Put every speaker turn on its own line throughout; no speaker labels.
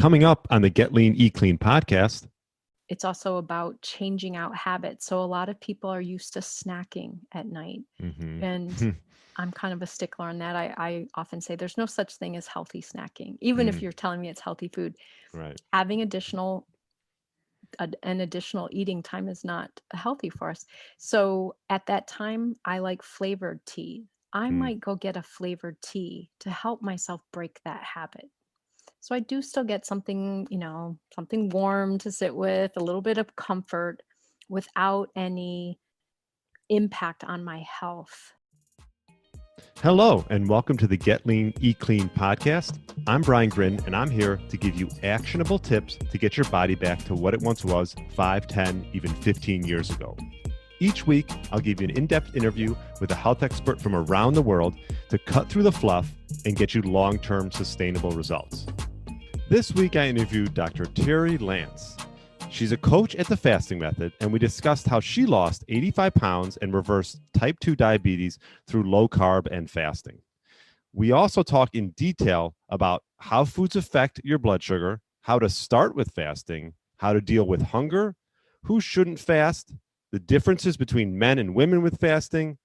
Coming up on the Get Lean, Eat Clean podcast.
It's also about changing out habits. So a lot of people are used to snacking at night. And I'm kind of a stickler on that. I often say there's no such thing as healthy snacking. Even if you're telling me it's healthy food,
Right.
having an additional eating time is not healthy for us. So at that time, I like flavored tea. I might go get a flavored tea to help myself break that habit. So I do still get something, something warm to sit with, a little bit of comfort without any impact on my health.
Hello, and welcome to the Get Lean, Eat Clean podcast. I'm Brian Grin, and I'm here to give you actionable tips to get your body back to what it once was 5, 10, even 15 years ago. Each week, I'll give you an in-depth interview with a health expert from around the world to cut through the fluff and get you long-term sustainable results. This week, I interviewed Dr. Terri Lance. She's a coach at the Fasting Method, and we discussed how she lost 85 pounds and reversed type 2 diabetes through low carb and fasting. We also talk in detail about how foods affect your blood sugar, how to start with fasting, how to deal with hunger, who shouldn't fast, the differences between men and women with fasting,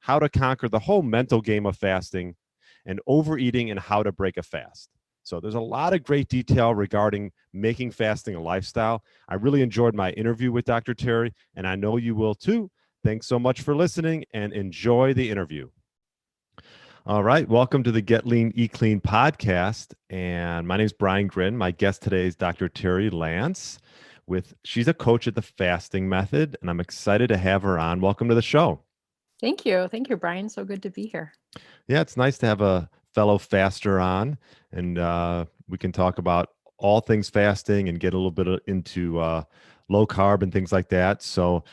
how to conquer the whole mental game of fasting, and overeating and how to break a fast. So there's a lot of great detail regarding making fasting a lifestyle. I really enjoyed my interview with Dr. Terri, and I know you will too. Thanks so much for listening and enjoy the interview. All right, welcome to the Get Lean, Eat Clean podcast. And my name is Brian Grin. My guest today is Dr. Terri Lance. She's a coach at the Fasting Method, and I'm excited to have her on. Welcome to the show.
Thank you. Thank you, Brian. So good to be here.
Yeah, it's nice to have a fellow faster on, and we can talk about all things fasting and get a little bit into low carb and things like that. So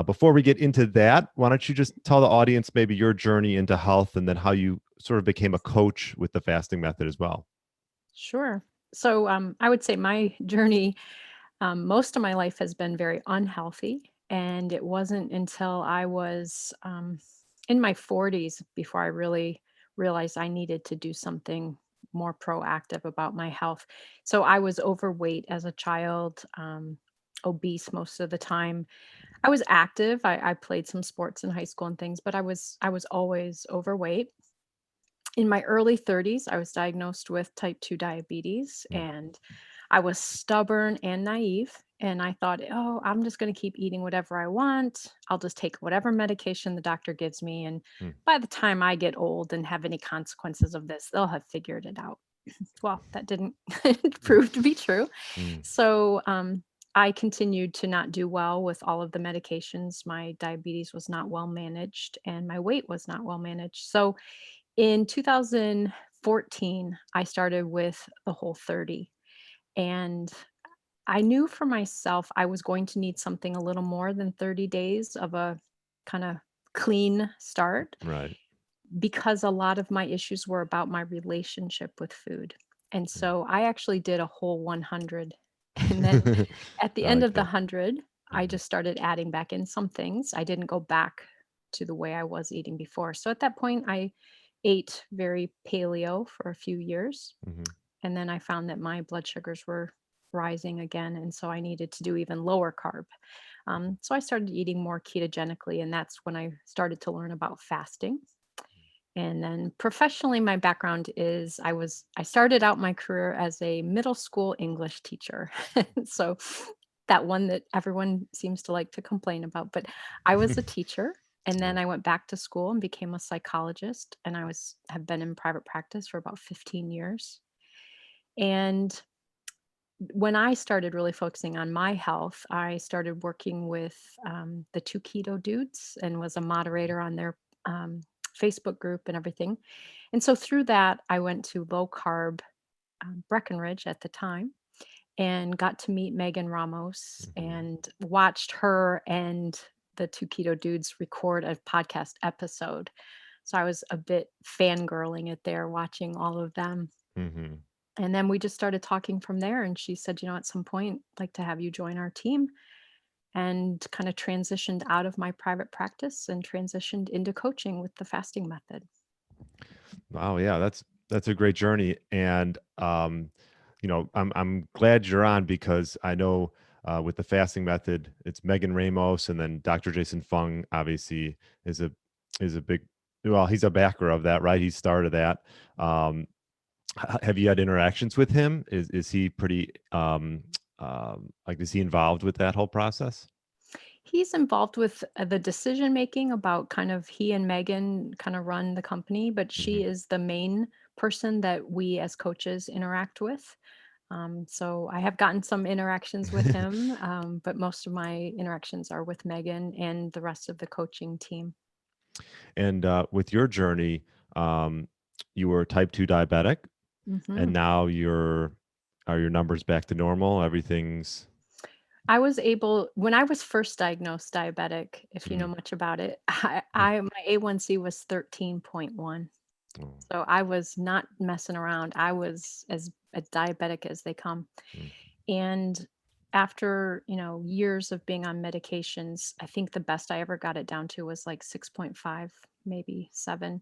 before we get into that, why don't you just tell the audience maybe your journey into health and then how you sort of became a coach with the Fasting Method as well.
Sure. So I would say my journey, most of my life has been very unhealthy. And it wasn't until I was in my 40s before I really realized I needed to do something more proactive about my health. So I was overweight as a child, obese most of the time. I was active. I played some sports in high school and things, but I was always overweight. In my early 30s, I was diagnosed with type 2 diabetes, and I was stubborn and naive. And I thought, oh, I'm just going to keep eating whatever I want. I'll just take whatever medication the doctor gives me. And by the time I get old and have any consequences of this, they'll have figured it out. Well, that didn't prove to be true. So I continued to not do well with all of the medications. My diabetes was not well managed, and my weight was not well managed. So in 2014, I started with the Whole30, and I knew for myself I was going to need something a little more than 30 days of a kind of clean start,
Right.
because a lot of my issues were about my relationship with food. And so I actually did a whole 100. And then at the
I
end
like
of the
that.
100, I just started adding back in some things. I didn't go back to the way I was eating before. So at that point, I ate very paleo for a few years. And then I found that my blood sugars were rising again. And so I needed to do even lower carb. So I started eating more ketogenically. And that's when I started to learn about fasting. And then professionally, my background is I started out my career as a middle school English teacher. So that one that everyone seems to like to complain about, but I was a teacher. And then I went back to school and became a psychologist. And have been in private practice for about 15 years. And when I started really focusing on my health, I started working with the two keto dudes and was a moderator on their Facebook group and everything. And so through that, I went to low carb Breckenridge at the time and got to meet Megan Ramos and watched her and the two keto dudes record a podcast episode. So I was a bit fangirling it there, watching all of them. And then we just started talking from there. And she said, at some point, I'd like to have you join our team, and kind of transitioned out of my private practice and transitioned into coaching with the Fasting Method.
Wow, yeah, that's a great journey. And I'm glad you're on, because I know with the fasting method, it's Megan Ramos, and then Dr. Jason Fung obviously is a big, well, he's a backer of that, right? He started that. Um, have you had interactions with him? Is he pretty like, is he involved with that whole process?
He's involved with the decision making about kind of he and Megan kind of run the company, but
Hmm.
she is the main person that we as coaches interact with. So I have gotten some interactions with him, but most of my interactions are with Megan and the rest of the coaching team.
And with your journey, um, you were type 2 diabetic,
hmm
and now are your numbers back to normal? Everything's
I was able, when I was first diagnosed diabetic, if you know
mm,
much about it,
mm,
my A1C was 13.1.
oh,
So I was not messing around. I was as diabetic as they come.
mm,
And after, years of being on medications, I think the best I ever got it down to was like 6.5, maybe 7.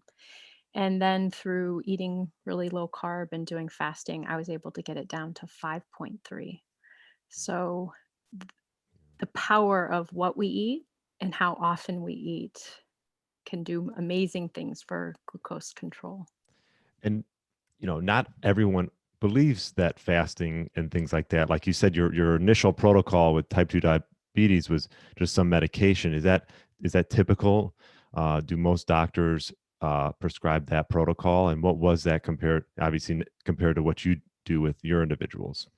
And then through eating really low carb and doing fasting, I was able to get it down to 5.3. So the power of what we eat and how often we eat can do amazing things for glucose control.
and not everyone believes that fasting and things like that, like you said, your initial protocol with type 2 diabetes was just some medication. Is that typical? Do most doctors prescribe that protocol, and what was that compared, obviously, compared to what you do with your individuals?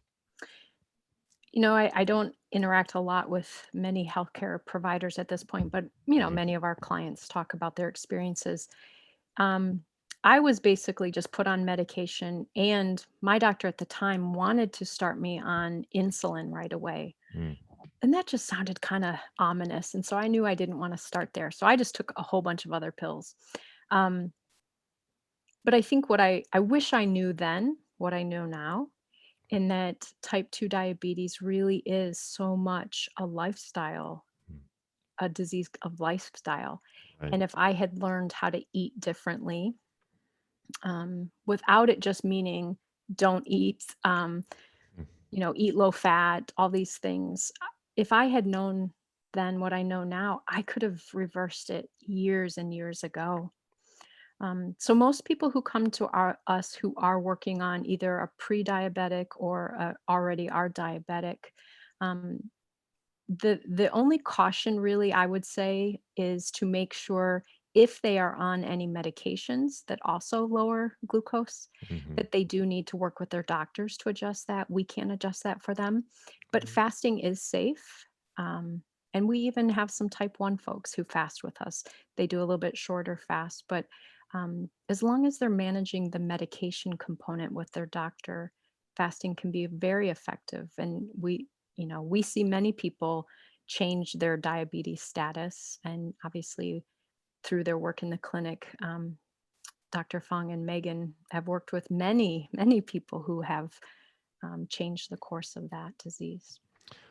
I don't interact a lot with many healthcare providers at this point, but
Mhm.
many of our clients talk about their experiences. Um, I was basically just put on medication, and my doctor at the time wanted to start me on insulin right away.
Mm,
And that just sounded kind of ominous. And so I knew I didn't want to start there. So I just took a whole bunch of other pills. Um, but I think what I wish I knew then, what I know now, in that type 2 diabetes really is so much a lifestyle,
mm,
a disease of lifestyle.
right.
And if I had learned how to eat differently, without it just meaning don't eat,
Mm,
eat low fat, all these things. If I had known then what I know now, I could have reversed it years and years ago. So most people who come to us who are working on either a pre-diabetic or already are diabetic, um, the only caution really I would say is to make sure if they are on any medications that also lower glucose,
mhm.
that they do need to work with their doctors to adjust that. We can't adjust that for them, but fasting is safe. Um, and we even have some type 1 folks who fast with us. They do a little bit shorter fast, but as long as they're managing the medication component with their doctor, fasting can be very effective. And we see many people change their diabetes status. And obviously, through their work in the clinic, Dr. Fung and Megan have worked with many, many people who have changed the course of that disease.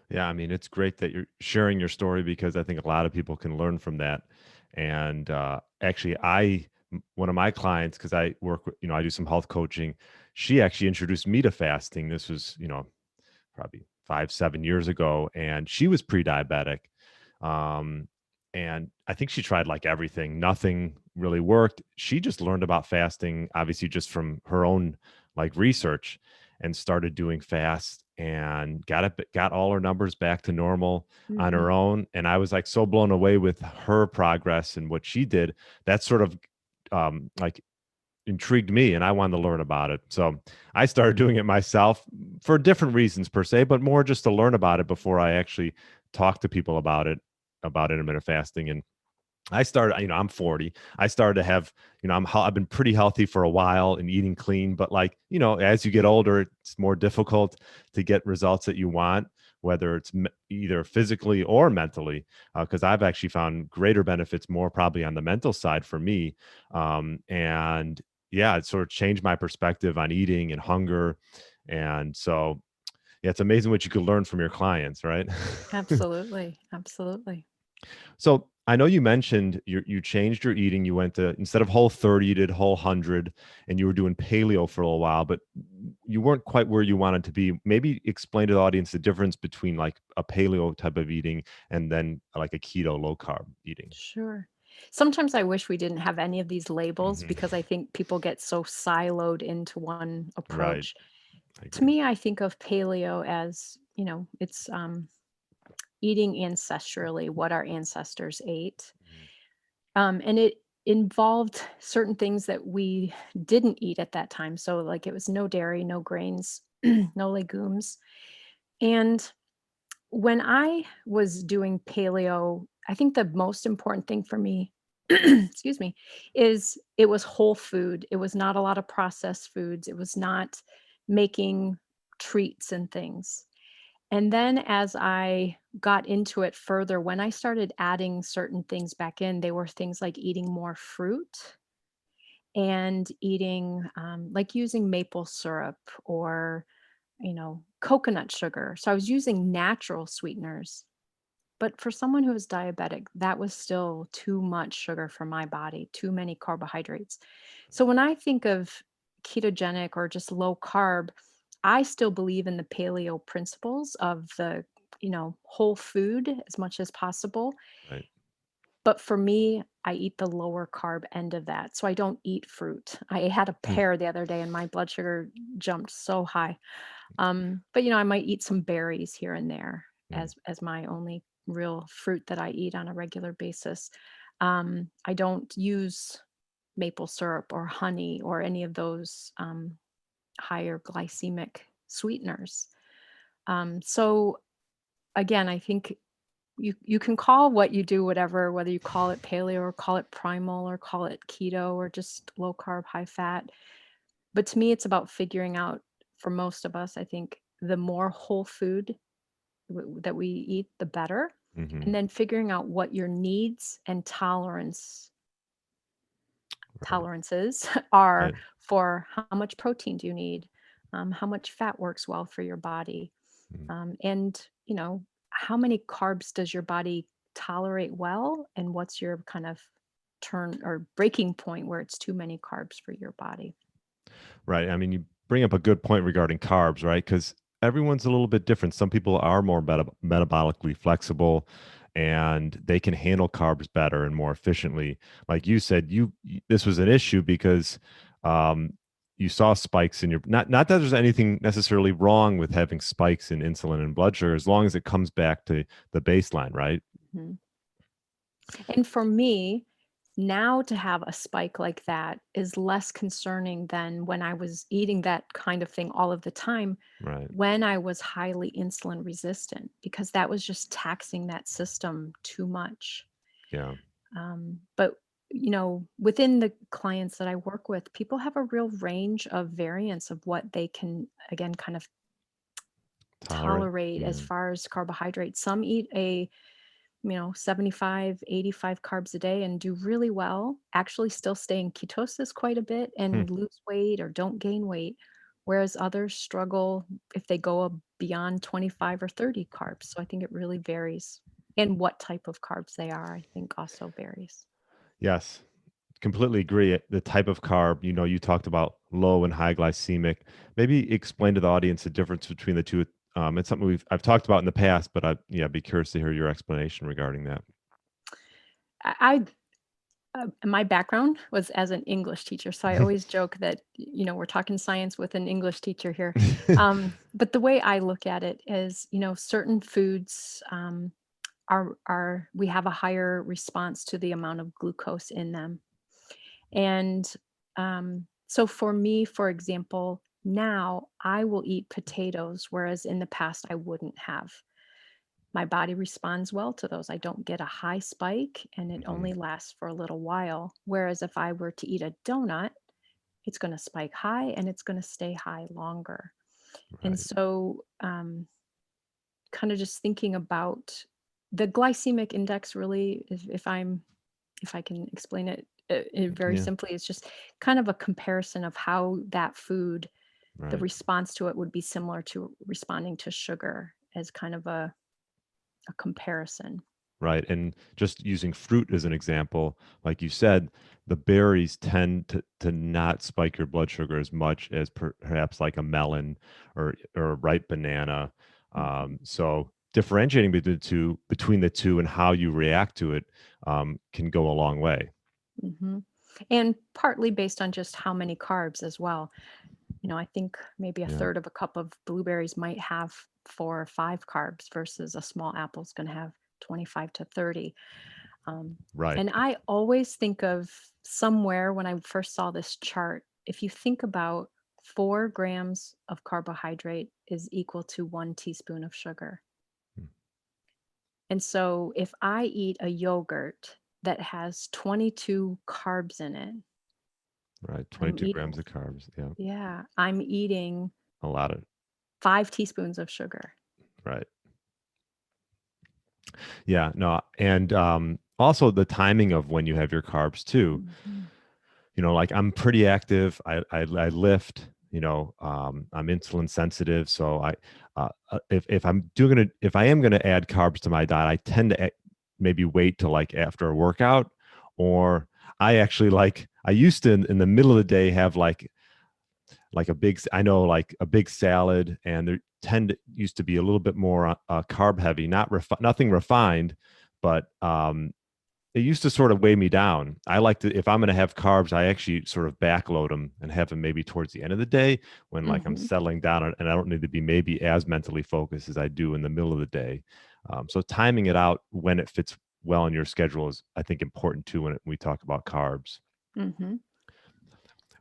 Yeah, I mean, it's great that you're sharing your story, because I think a lot of people can learn from that. And actually, one of my clients, because I work with, I do some health coaching. She actually introduced me to fasting. This was, probably 5, 7 years ago, and she was pre-diabetic. Um, and I think she tried like everything. Nothing really worked. She just learned about fasting, obviously, just from her own like research, and started doing fast, and got all her numbers back to normal on
hmm
her own. And I was like so blown away with her progress and what she did. That sort of like intrigued me, and I wanted to learn about it. So I started doing it myself for different reasons per se, but more just to learn about it before I actually talk to people about intermittent fasting. And I started, I'm 40. I started to have, I've been pretty healthy for a while and eating clean, but like, as you get older, it's more difficult to get results that you want, whether it's either physically or mentally, because I've actually found greater benefits more probably on the mental side for me. And yeah, it sort of changed my perspective on eating and hunger. And so, yeah, it's amazing what you could learn from your clients, right?
Absolutely. Absolutely.
So I know you mentioned you changed your eating. You went to, instead of Whole30, you did Whole100, and you were doing paleo for a little while, but you weren't quite where you wanted to be. Maybe explain to the audience the difference between like a paleo type of eating and then like a keto low carb eating.
Sure. Sometimes I wish we didn't have any of these labels
Hmm.
because I think people get so siloed into one
Right.
approach.
I
To
agree.
me, I think of paleo as, it's eating ancestrally, what our ancestors ate.
Mhm.
And it involved certain things that we didn't eat at that time. So, like, it was no dairy, no grains, no legumes. And when I was doing paleo, I think the most important thing for me, excuse me, is it was whole food. It was not a lot of processed foods. It was not making treats and things. And then as I got into it further, when I started adding certain things back in, they were things like eating more fruit and eating, like using maple syrup or, coconut sugar. So I was using natural sweeteners. But for someone who is diabetic, that was still too much sugar for my body, too many carbohydrates. So when I think of ketogenic or just low carb, I still believe in the paleo principles of the, whole food as much as possible.
Right.
But for me, I eat the lower carb end of that. So I don't eat fruit. I had a
Hmm.
pear the other day and my blood sugar jumped so high. But I might eat some berries here and there
Hmm.
as my only real fruit that I eat on a regular basis. I don't use maple syrup or honey or any of those higher glycemic sweeteners. So again, I think you can call what you do whatever, whether you call it paleo or call it primal or call it keto or just low carb, high fat. But to me, it's about figuring out, for most of us, I think the more whole food that we eat, the better.
Hmm.
And then figuring out what your needs and
Right.
tolerances are
Right.
for how much protein do you need, how much fat works well for your body,
Mm.
and how many carbs does your body tolerate well, and what's your kind of turn or breaking point where it's too many carbs for your body.
Right. I mean, you bring up a good point regarding carbs, right? Because everyone's a little bit different. Some people are more metabolically flexible and they can handle carbs better and more efficiently. Like you said, this was an issue because um, you saw spikes in your, not that there's anything necessarily wrong with having spikes in insulin and blood sugar, as long as it comes back to the baseline, right?
Mhm. And for me, now to have a spike like that is less concerning than when I was eating that kind of thing all of the time
Right.
when I was highly insulin resistant, because that was just taxing that system too much.
Yeah.
But within the clients that I work with, people have a real range of variance of what they can, again, kind of
Tolerate.
tolerate as
Mm.
far as carbohydrates. Some eat 75, 85 carbs a day and do really well, actually still stay in ketosis quite a bit
Hmm.
and lose weight or don't gain weight. Whereas others struggle if they go beyond 25 or 30 carbs. So I think it really varies. And what type of carbs they are, I think also varies.
Yes. Completely agree. The type of carb, you talked about low and high glycemic. Maybe explain to the audience the difference between the two. It's something I've talked about in the past, but I'd be curious to hear your explanation regarding that.
I my background was as an English teacher, so I always joke that we're talking science with an English teacher here. But the way I look at it is, certain foods are we have a higher response to the amount of glucose in them. And so for me, for example, now I will eat potatoes, whereas in the past I wouldn't have. My body responds well to those. I don't get a high spike and it
Hmm.
only lasts for a little while. Whereas if I were to eat a donut, it's going to spike high and it's going to stay high longer. And
Right.
so, kind of just thinking about the glycemic index, really, if I can explain it very
Yeah.
simply, it's just kind of a comparison of how that food, the
Right.
response to it would be similar to responding to sugar, as kind of a comparison.
right? And just using fruit as an example, like you said, the berries tend to not spike your blood sugar as much as perhaps like a melon or a ripe banana.
Mhm.
So differentiating between the two and how you react to it can go a long way.
Mhm. And partly based on just how many carbs as well. I think maybe a
Yeah,
third of a cup of blueberries might have 4 or 5 carbs versus a small apple is gonna have 25 to 30. Um,
right.
and I always think of somewhere when I first saw this chart, if you think about 4 grams of carbohydrate is equal to 1 teaspoon of sugar.
Mm,
And so if I eat a yogurt that has 22 carbs in it,
right.
I'm
22
eating
grams of carbs. Yeah,
yeah, I'm eating
a lot of
5 teaspoons of sugar.
right. Yeah, no, and also the timing of when you have your carbs too.
Mhm.
Like I'm pretty active. I lift. I'm insulin sensitive, so if I am gonna add carbs to my diet, I tend to maybe wait till like after a workout, or I actually I used to in the middle of the day have like I know like a big salad, and there used to be a little bit more carb heavy, nothing refined, but it used to sort of weigh me down. I like to, if I'm going to have carbs, I actually sort of backload them and have them maybe towards the end of the day when like I'm
Mhm.
settling down, and I don't need to be maybe as mentally focused as I do in the middle of the day. So timing it out when it fits well in your schedule is, I think, important too when we talk about carbs.
Mhm.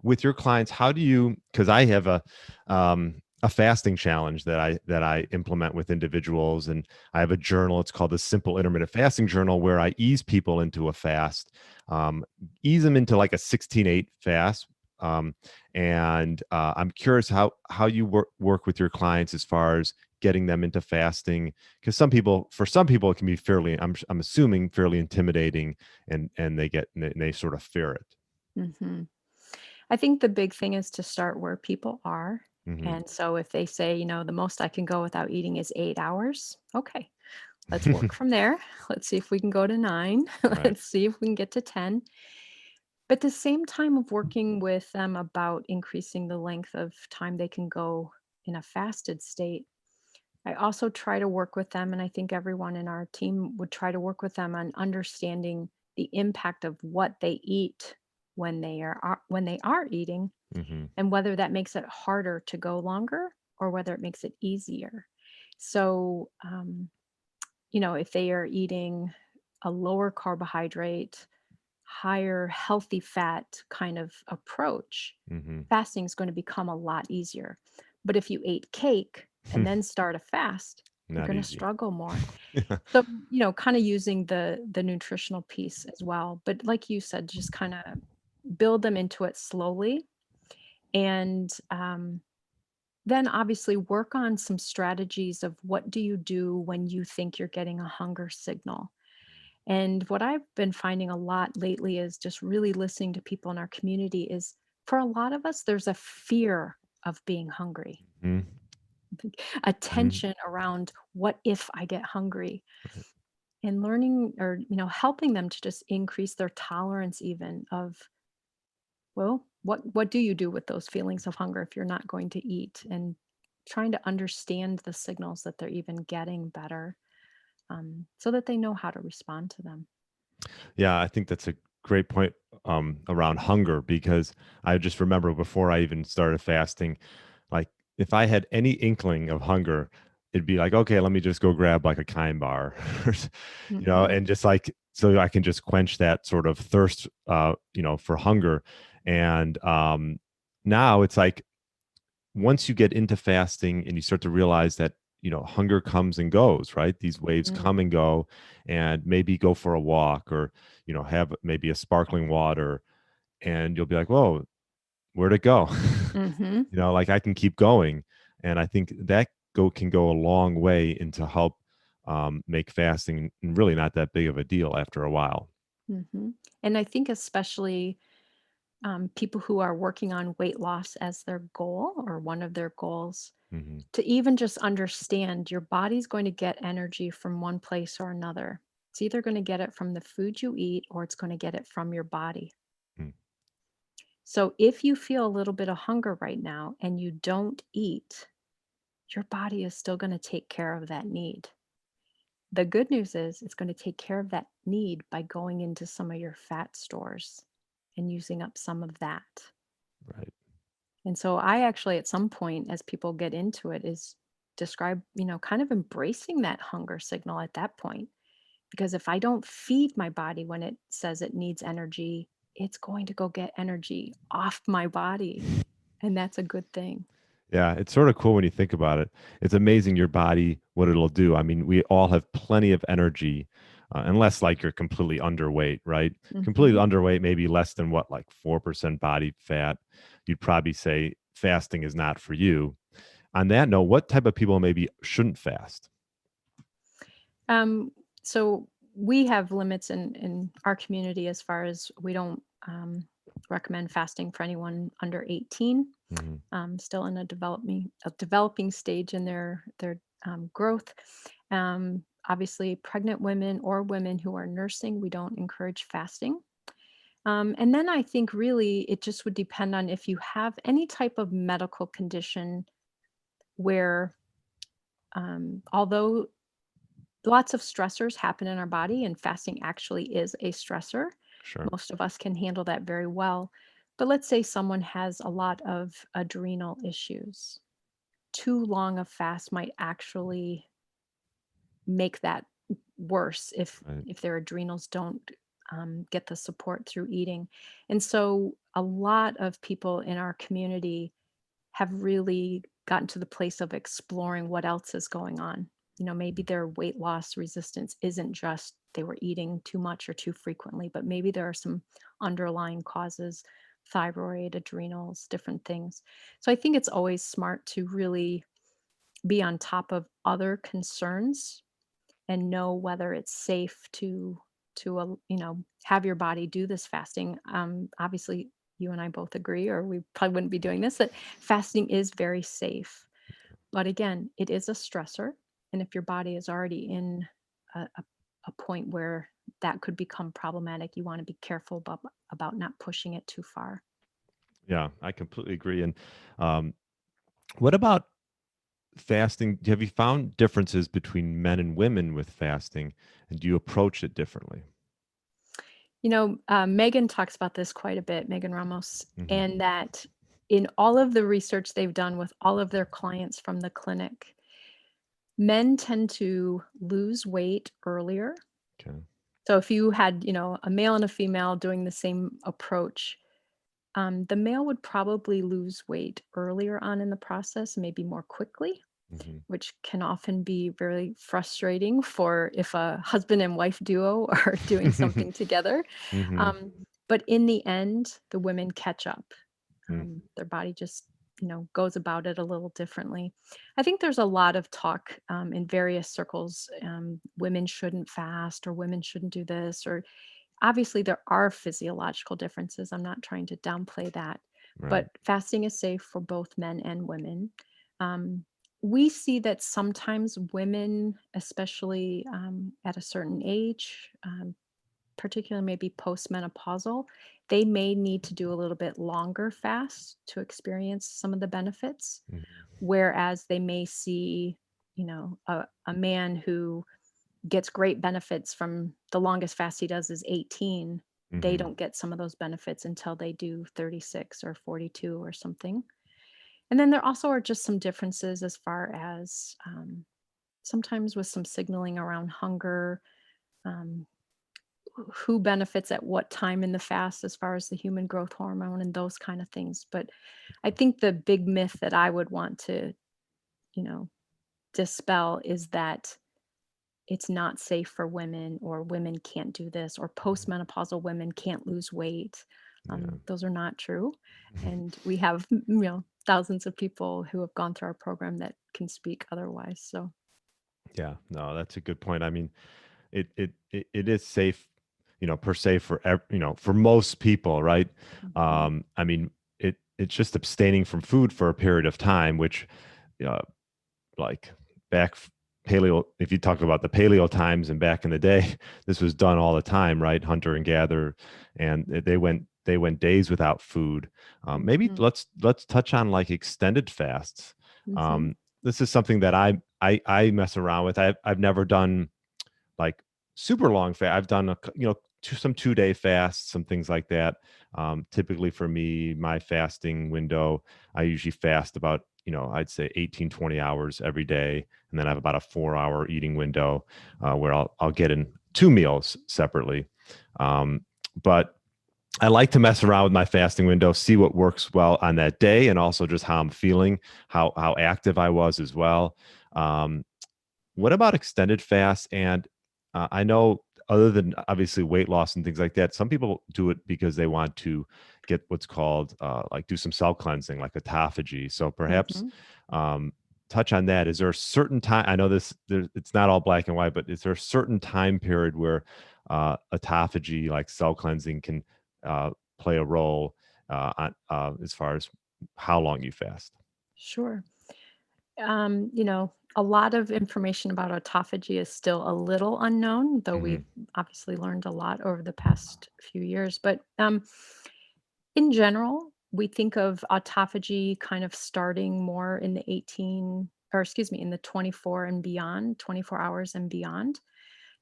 With your clients, how do you, because I have a fasting challenge that I implement with individuals, and I have a journal. It's called the Simple Intermittent Fasting Journal, where I ease people into a fast, um, ease them into like a 16/8 fast. And I'm curious how you work with your clients as far as getting them into fasting, because for some people it can be I'm assuming fairly intimidating, and they sort of fear it.
Mhm. I think the big thing is to start where people are.
Hmm.
And so if they say, the most I can go without eating is 8 hours, okay, let's work from there. Let's see if we can go to 9.
Right.
Let's see if we can get to 10. But at the same time of working with them about increasing the length of time they can go in a fasted state, I also try to work with them, and I think everyone in our team would try to work with them on understanding the impact of what they eat when they are eating,
Hmm.
and whether that makes it harder to go longer or whether it makes it easier. So, if they are eating a lower carbohydrate, higher healthy fat kind of approach,
Hmm.
fasting is going to become a lot easier. But if you ate cake and then start a fast, you're
Not
going to
easy.
struggle more. So, kind of using the nutritional piece as well. But like you said, just kind of build them into it slowly, and then obviously work on some strategies of what do you do when you think you're getting a hunger signal. And what I've been finding a lot lately is just really listening to people in our community is, for a lot of us, there's a fear of being hungry,
Mhm,
a
mhm,
tension around what if I get hungry,
right.
and learning or, helping them to just increase their tolerance even of, well, what do you do with those feelings of hunger if you're not going to eat, and trying to understand the signals that they're even getting better, so that they know how to respond to them.
Yeah, I think that's a great point around hunger, because I just remember before I even started fasting, like if I had any inkling of hunger, it'd be like, okay, let me just go grab like a Kind bar,
Hmm.
and just like so I can just quench that sort of thirst, for hunger. And now it's like once you get into fasting and you start to realize that hunger comes and goes, right? These waves come and go, and maybe go for a walk, or have maybe a sparkling water, and you'll be like, whoa, where'd it go?
Hmm.
Like I can keep going. And I think that can go a long way into help make fasting really not that big of a deal after a while.
Hmm. And I think especially people who are working on weight loss as their goal or one of their goals,
Hmm.
to even just understand your body's going to get energy from one place or another. It's either going to get it from the food you eat or it's going to get it from your body.
Mm.
So if you feel a little bit of hunger right now and you don't eat, your body is still going to take care of that need. The good news is it's going to take care of that need by going into some of your fat stores and using up some of that.
Right.
And so I actually, at some point, as people get into it, is describe, kind of embracing that hunger signal at that point. Because if I don't feed my body when it says it needs energy, it's going to go get energy off my body. And that's a good thing.
Yeah, it's sort of cool when you think about it. It's amazing your body, what it'll do. I mean, we all have plenty of energy, unless like you're completely underweight, right? Completely
Hmm.
underweight, maybe less than what, like 4% body fat. You'd probably say fasting is not for you. On that note, what type of people maybe shouldn't fast?
Um, so we have limits in our community as far as we don't recommend fasting for anyone under 18.
Hmm.
Still in a developing stage in their growth. Obviously, pregnant women or women who are nursing, we don't encourage fasting. And then I think really it just would depend on if you have any type of medical condition where, although lots of stressors happen in our body and fasting actually is a stressor,
Sure.
most of us can handle that very well. But let's say someone has a lot of adrenal issues. Too long a fast might actually make that worse if
Right.
their adrenals don't get the support through eating. And so a lot of people in our community have really gotten to the place of exploring what else is going on. Maybe their weight loss resistance isn't just they were eating too much or too frequently, but maybe there are some underlying causes, thyroid, adrenals, different things. So I think it's always smart to really be on top of other concerns and know whether it's safe to have your body do this fasting. Obviously, you and I both agree, or we probably wouldn't be doing this, that fasting is very safe. But again, it is a stressor, and if your body is already in a point where that could become problematic, you want to be careful about not pushing it too far.
Yeah, I completely agree. And um, what about fasting? Have you found differences between men and women with fasting, and do you approach it differently?
Megan talks about this quite a bit, Megan Ramos,
Hmm.
and that in all of the research they've done with all of their clients from the clinic, men tend to lose weight earlier.
Okay.
So if you had, a male and a female doing the same approach, the male would probably lose weight earlier on in the process, maybe more quickly,
Hmm.
which can often be very frustrating for if a husband and wife duo are doing something together.
Hmm.
Um, but in the end, the women catch up. Their body just, goes about it a little differently. I think there's a lot of talk in various circles. Women shouldn't fast, or women shouldn't do this, or obviously there are physiological differences. I'm not trying to downplay that,
Right.
but fasting is safe for both men and women. Um, we see that sometimes women, especially at a certain age, particularly maybe postmenopausal, they may need to do a little bit longer fast to experience some of the benefits.
Hmm.
Whereas they may see, a man who gets great benefits from the longest fast he does is 18. They
Hmm.
don't get some of those benefits until they do 36 or 42 or something. And then there also are just some differences as far as sometimes with some signaling around hunger, um, who benefits at what time in the fast as far as the human growth hormone and those kind of things. But I think the big myth that I would want to, you know, dispel is that it's not safe for women, or women can't do this, or postmenopausal women can't lose weight.
Yeah.
Those are not true. And we have, thousands of people who have gone through our program that can speak otherwise. So,
Yeah. No, that's a good point. I mean, it is safe, per se for for most people, right?
mhm.
I mean, it's just abstaining from food for a period of time, which, uh, like back paleo, if you talk about the paleo times and back in the day, this was done all the time, right? Hunter and gather, and they went days without food. Maybe
Mhm.
let's touch on like extended fasts.
Mhm.
Um, this is something that I mess around with. I've never done like super long fast. I've done some 2 day fasts, some things like that. Typically for me, my fasting window, I usually fast about, I'd say 18, 20 hours every day. And then I have about a 4 hour eating window where I'll get in 2 meals separately. But I like to mess around with my fasting window, see what works well on that day, and also just how I'm feeling, how active I was as well. Um, what about extended fasts? And I know, other than obviously weight loss and things like that, some people do it because they want to get what's called like do some cell cleansing, like autophagy. So perhaps
Mhm.
um, touch on that. Is there a certain time? I know it's not all black and white, but is there a certain time period where autophagy, like cell cleansing, can play a role as far as how long you fast?
Sure. A lot of information about autophagy is still a little unknown, though
Hmm.
we've obviously learned a lot over the past few years. But in general, we think of autophagy kind of starting more in the 18, or excuse me, in the 24 and beyond, 24 hours and beyond.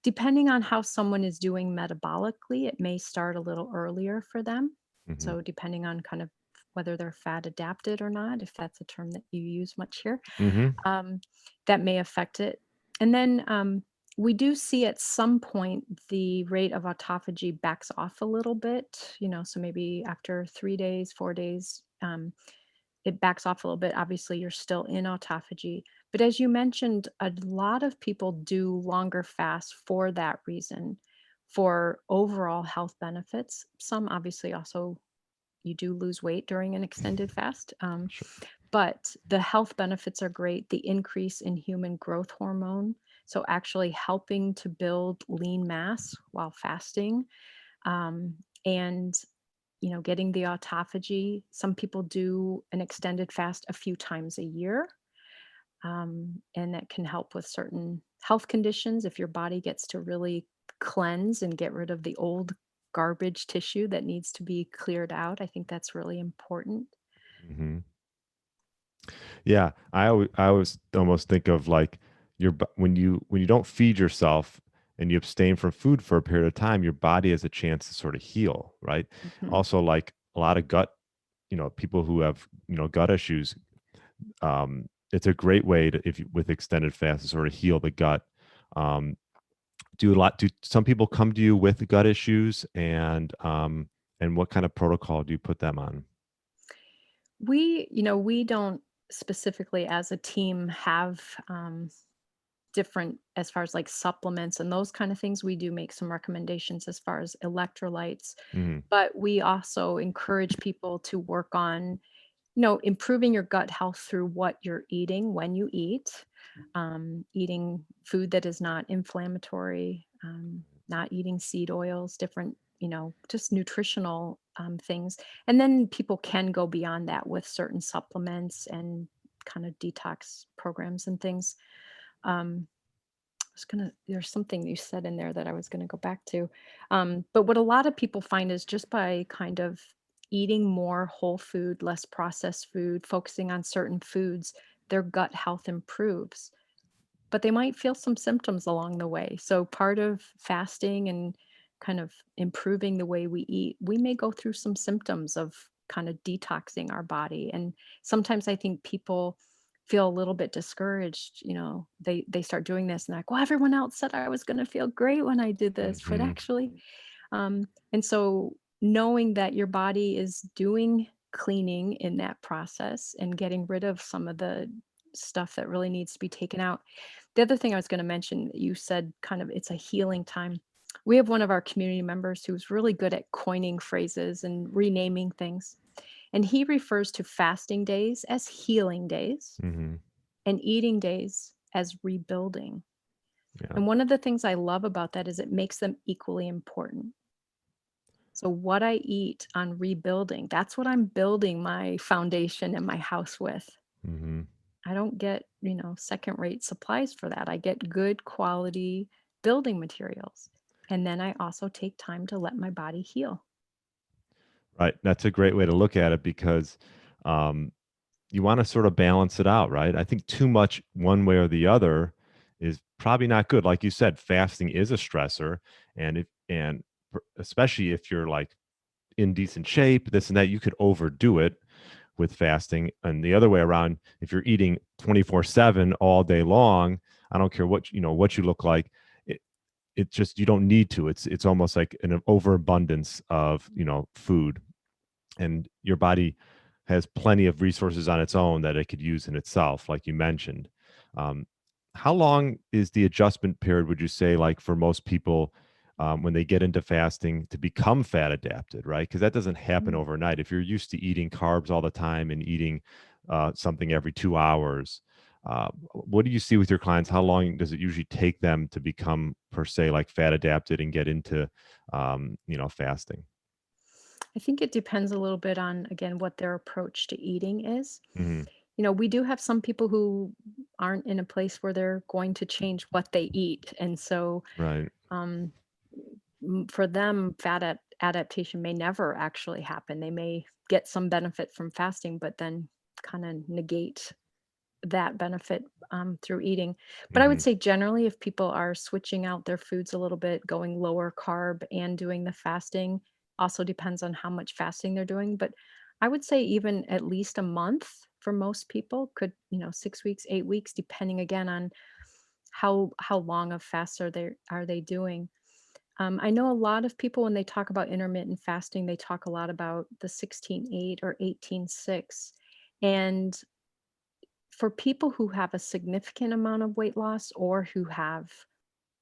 Depending on how someone is doing metabolically, it may start a little earlier for them.
Hmm.
So, depending on kind of whether they're fat adapted or not, if that's a term that you use much here,
Hmm.
um, that may affect it. And then we do see at some point the rate of autophagy backs off a little bit, so maybe after 3 days, 4 days, it backs off a little bit. Obviously, you're still in autophagy. But as you mentioned, a lot of people do longer fasts for that reason, for overall health benefits. Some obviously also you do lose weight during an extended fast.
Sure.
But the health benefits are great. The increase in human growth hormone, so actually helping to build lean mass while fasting, um, and getting the autophagy. Some people do an extended fast a few times a year, and that can help with certain health conditions if your body gets to really cleanse and get rid of the old garbage tissue that needs to be cleared out. I think that's really important.
Hmm. Yeah, I always almost think of like when you don't feed yourself and you abstain from food for a period of time, your body has a chance to sort of heal, right?
Mhm.
Also, like a lot of gut, people who have gut issues, it's a great way to, if you, with extended fast, to sort of heal the gut. Um, do some people come to you with gut issues, and what kind of protocol do you put them on?
We don't specifically as a team have different as far as like supplements and those kind of things. We do make some recommendations as far as electrolytes,
Hmm.
but we also encourage people to work on improving your gut health through what you're eating when you eat, eating food that is not inflammatory, not eating seed oils, different, just nutritional things. And then people can go beyond that with certain supplements and kind of detox programs and things. Um, there's something you said in there that I was gonna go back to. But what a lot of people find is just by kind of eating more whole food, less processed food, focusing on certain foods, their gut health improves. But they might feel some symptoms along the way. So part of fasting and kind of improving the way we eat, we may go through some symptoms of kind of detoxing our body. And sometimes I think people feel a little bit discouraged, they start doing this and they're like, well, everyone else said I was going to feel great when I did this, but
Hmm.
actually, and so knowing that your body is doing cleaning in that process and getting rid of some of the stuff that really needs to be taken out. The other thing I was going to mention, you said kind of it's a healing time. We have one of our community members who's really good at coining phrases and renaming things. And he refers to fasting days as healing days
Hmm.
and eating days as rebuilding.
Yeah.
And one of the things I love about that is it makes them equally important. So, what I eat on rebuilding, that's what I'm building my foundation and my house with.
Hmm.
I don't get, second rate supplies for that. I get good quality building materials. And then I also take time to let my body heal.
Right. That's a great way to look at it because um, you want to sort of balance it out, right? I think too much one way or the other is probably not good. Like you said, fasting is a stressor, and especially if you're like in decent shape, this and that, you could overdo it with fasting. And the other way around, if you're eating 24/7 all day long, I don't care what you look like. It, it just you don't need to. It's almost like an overabundance of food, and your body has plenty of resources on its own that it could use in itself, like you mentioned. Um, how long is the adjustment period, would you say, like for most people, when they get into fasting to become fat adapted, right? Because that doesn't happen
Mm.
overnight. If you're used to eating carbs all the time and eating something every 2 hours, what do you see with your clients? How long does it usually take them to become, per se, like fat adapted and get into, fasting?
I think it depends a little bit on, again, what their approach to eating is.
Hmm.
We do have some people who aren't in a place where they're going to change what they eat. And so,
Right.
um, for them, adaptation may never actually happen. They may get some benefit from fasting, but then kind of negate that benefit through eating. But I would
Hmm.
say generally, if people are switching out their foods a little bit, going lower carb and doing the fasting, also depends on how much fasting they're doing. But I would say even at least a month for most people could, 6 weeks, 8 weeks, depending again on how long of fast are they doing. I know a lot of people when they talk about intermittent fasting, they talk a lot about the 16-8 or 18-6. And for people who have a significant amount of weight loss or who have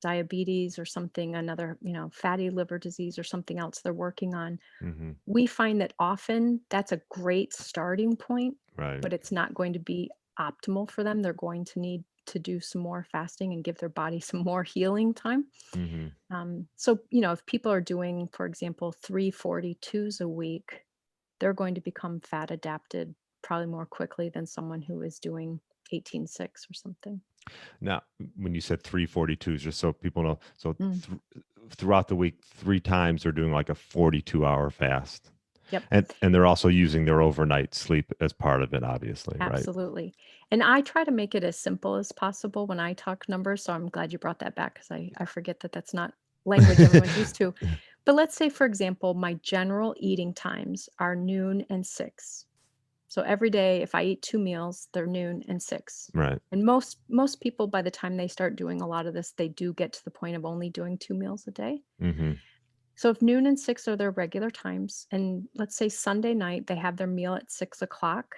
diabetes or something, another, fatty liver disease or something else they're working on,
Hmm.
we find that often that's a great starting point,
Right.
but it's not going to be optimal for them. They're going to need to do some more fasting and give their body some more healing time.
Hmm.
So, if people are doing, for example, 342s a week, they're going to become fat adapted probably more quickly than someone who is doing 18-6 or something.
Now, when you said 342s, just so people know, so
Mm,
throughout the week, three times they're doing like a 42-hour fast,
yep,
and they're also using their overnight sleep as part of it, obviously, right?
absolutely. And I try to make it as simple as possible when I talk numbers. So I'm glad you brought that back because I forget that that's not language everyone's used to. But let's say, for example, my general eating times are noon and 6. So every day, if I eat 2 meals, they're noon and 6.
Right.
And most people, by the time they start doing a lot of this, they do get to the point of only doing 2 meals a day.
Hmm.
So if noon and 6 are their regular times, and let's say Sunday night, they have their meal at 6 o'clock,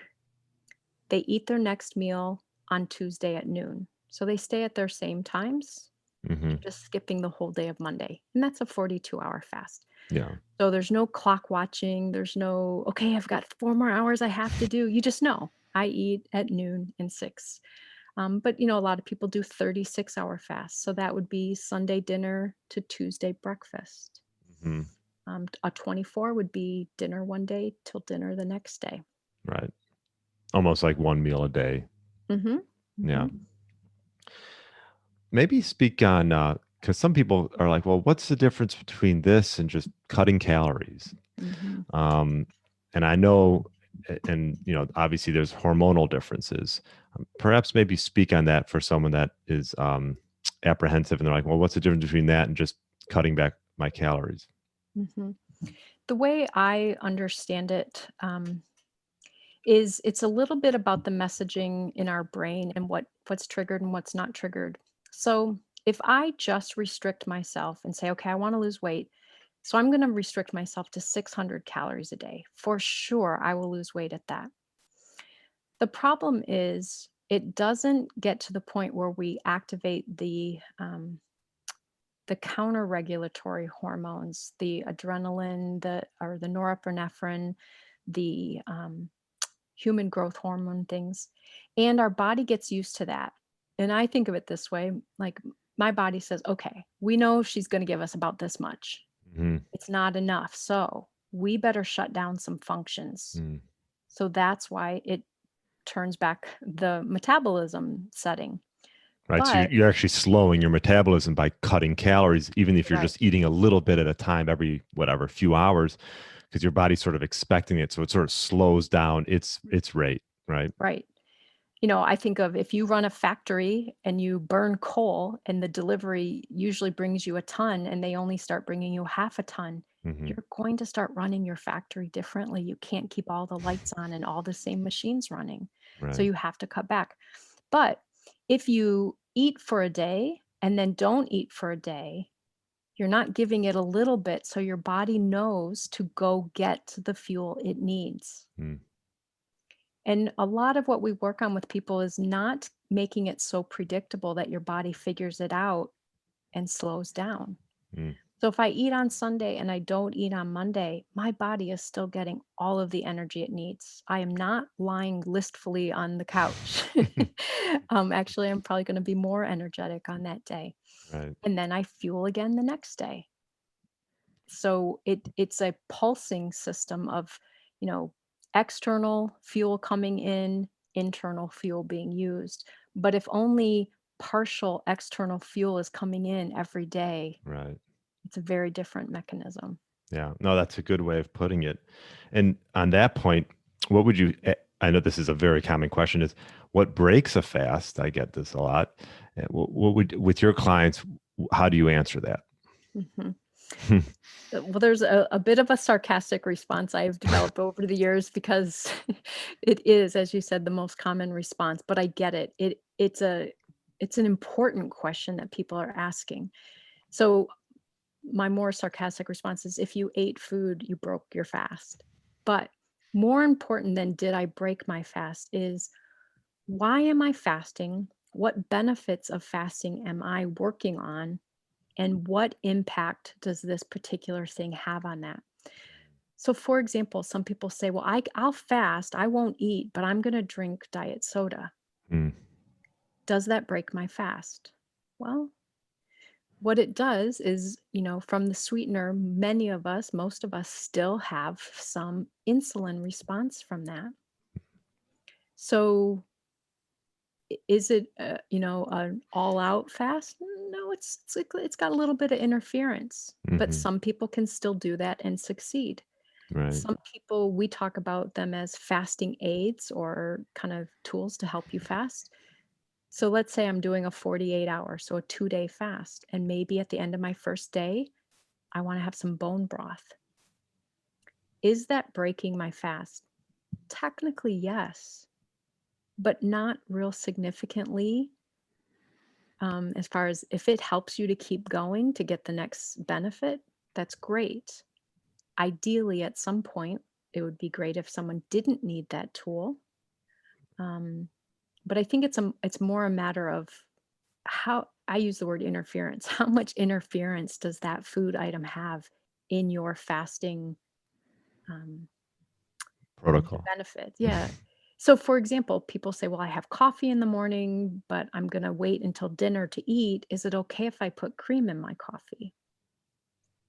they eat their next meal on Tuesday at noon. So they stay at their same times.
Hmm.
They're just skipping the whole day of Monday. And that's a 42-hour fast.
Yeah.
So there's no clock watching. There's no, okay, I've got 4 more hours I have to do. You just know I eat at noon and 6. But a lot of people do 36-hour fasts. So that would be Sunday dinner to Tuesday breakfast.
Hmm.
A 24 would be dinner one day till dinner the next day.
Right. Almost like one meal a day.
Mm-hmm.
Yeah.
Mm-hmm.
Maybe speak on, because some people are like, well, what's the difference between this and just cutting calories?
Mm-hmm.
Um, and I know, and obviously there's hormonal differences. Perhaps maybe speak on that for someone that is apprehensive and they're like, well, what's the difference between that and just cutting back my calories?
Mm-hmm. The way I understand it, is it's a little bit about the messaging in our brain and what's triggered and what's not triggered. So if I just restrict myself and say, okay, I want to lose weight, so I'm going to restrict myself to 600 calories a day. For sure, I will lose weight at that. The problem is it doesn't get to the point where we activate the counter regulatory hormones, the adrenaline, the norepinephrine, the human growth hormone things. And our body gets used to that. And I think of it this way, like my body says, okay, we know she's going to give us about this much.
Hmm.
It's not enough. So we better shut down some functions. So that's why it turns back the metabolism setting.
Right. So
But
you're actually slowing your metabolism by cutting calories, even if you're
right,
just eating a little bit at a time every whatever few hours, because your body's sort of expecting it. So it sort of slows down its rate. Right.
right. I think of if you run a factory and you burn coal and the delivery usually brings you a ton and they only start bringing you half a ton,
Hmm.
you're going to start running your factory differently. You can't keep all the lights on and all the same machines running. So
Right.
you have to cut back. But if you eat for a day and then don't eat for a day, you're not giving it a little bit so your body knows to go get the fuel it needs.
Mm,
And a lot of what we work on with people is not making it so predictable that your body figures it out and slows down.
mm,
So if I eat on Sunday and I don't eat on Monday, my body is still getting all of the energy it needs. I am not lying listfully on the couch. Actually, I'm probably going to be more energetic on that day.
right.
And then I fuel again the next day. So it's a pulsing system of, you know, external fuel coming in, internal fuel being used. But if only partial external fuel is coming in every day,
Right.
it's a very different mechanism.
Yeah. No, that's a good way of putting it. And on that point, what would you, I know this is a very common question, is what breaks a fast? I get this a lot. What would, with your clients, how do you answer that?
Mhm. Well, there's a bit of a sarcastic response I've developed over the years because it is, as you said, the most common response, but I get it. It's an important question that people are asking. So my more sarcastic response is if you ate food, you broke your fast. But more important than did I break my fast is why am I fasting? What benefits of fasting am I working on? And what impact does this particular thing have on that? So, for example, some people say, well, I'll fast, I won't eat, but I'm going to drink diet soda.
Mm,
Does that break my fast? Well, what it does is, from the sweetener, many of us, most of us still have some insulin response from that. So, is it, an all out fast? No, it's got a little bit of interference, but
hmm.
some people can still do that and succeed.
Right.
Some people, we talk about them as fasting aids or kind of tools to help you fast. So let's say I'm doing a 48-hour, so a 2-day fast, and maybe at the end of my first day, I want to have some bone broth. Is that breaking my fast? Technically, yes, but not real significantly. As far as if it helps you to keep going to get the next benefit, that's great. Ideally, at some point, it would be great if someone didn't need that tool. Um, but I think it's more a matter of how I use the word interference. How much interference does that food item have in your fasting, um, the
Protocol.
benefits? Yeah. So, for example, people say, "Well, I have coffee in the morning, but I'm going to wait until dinner to eat. Is it okay if I put cream in my coffee?"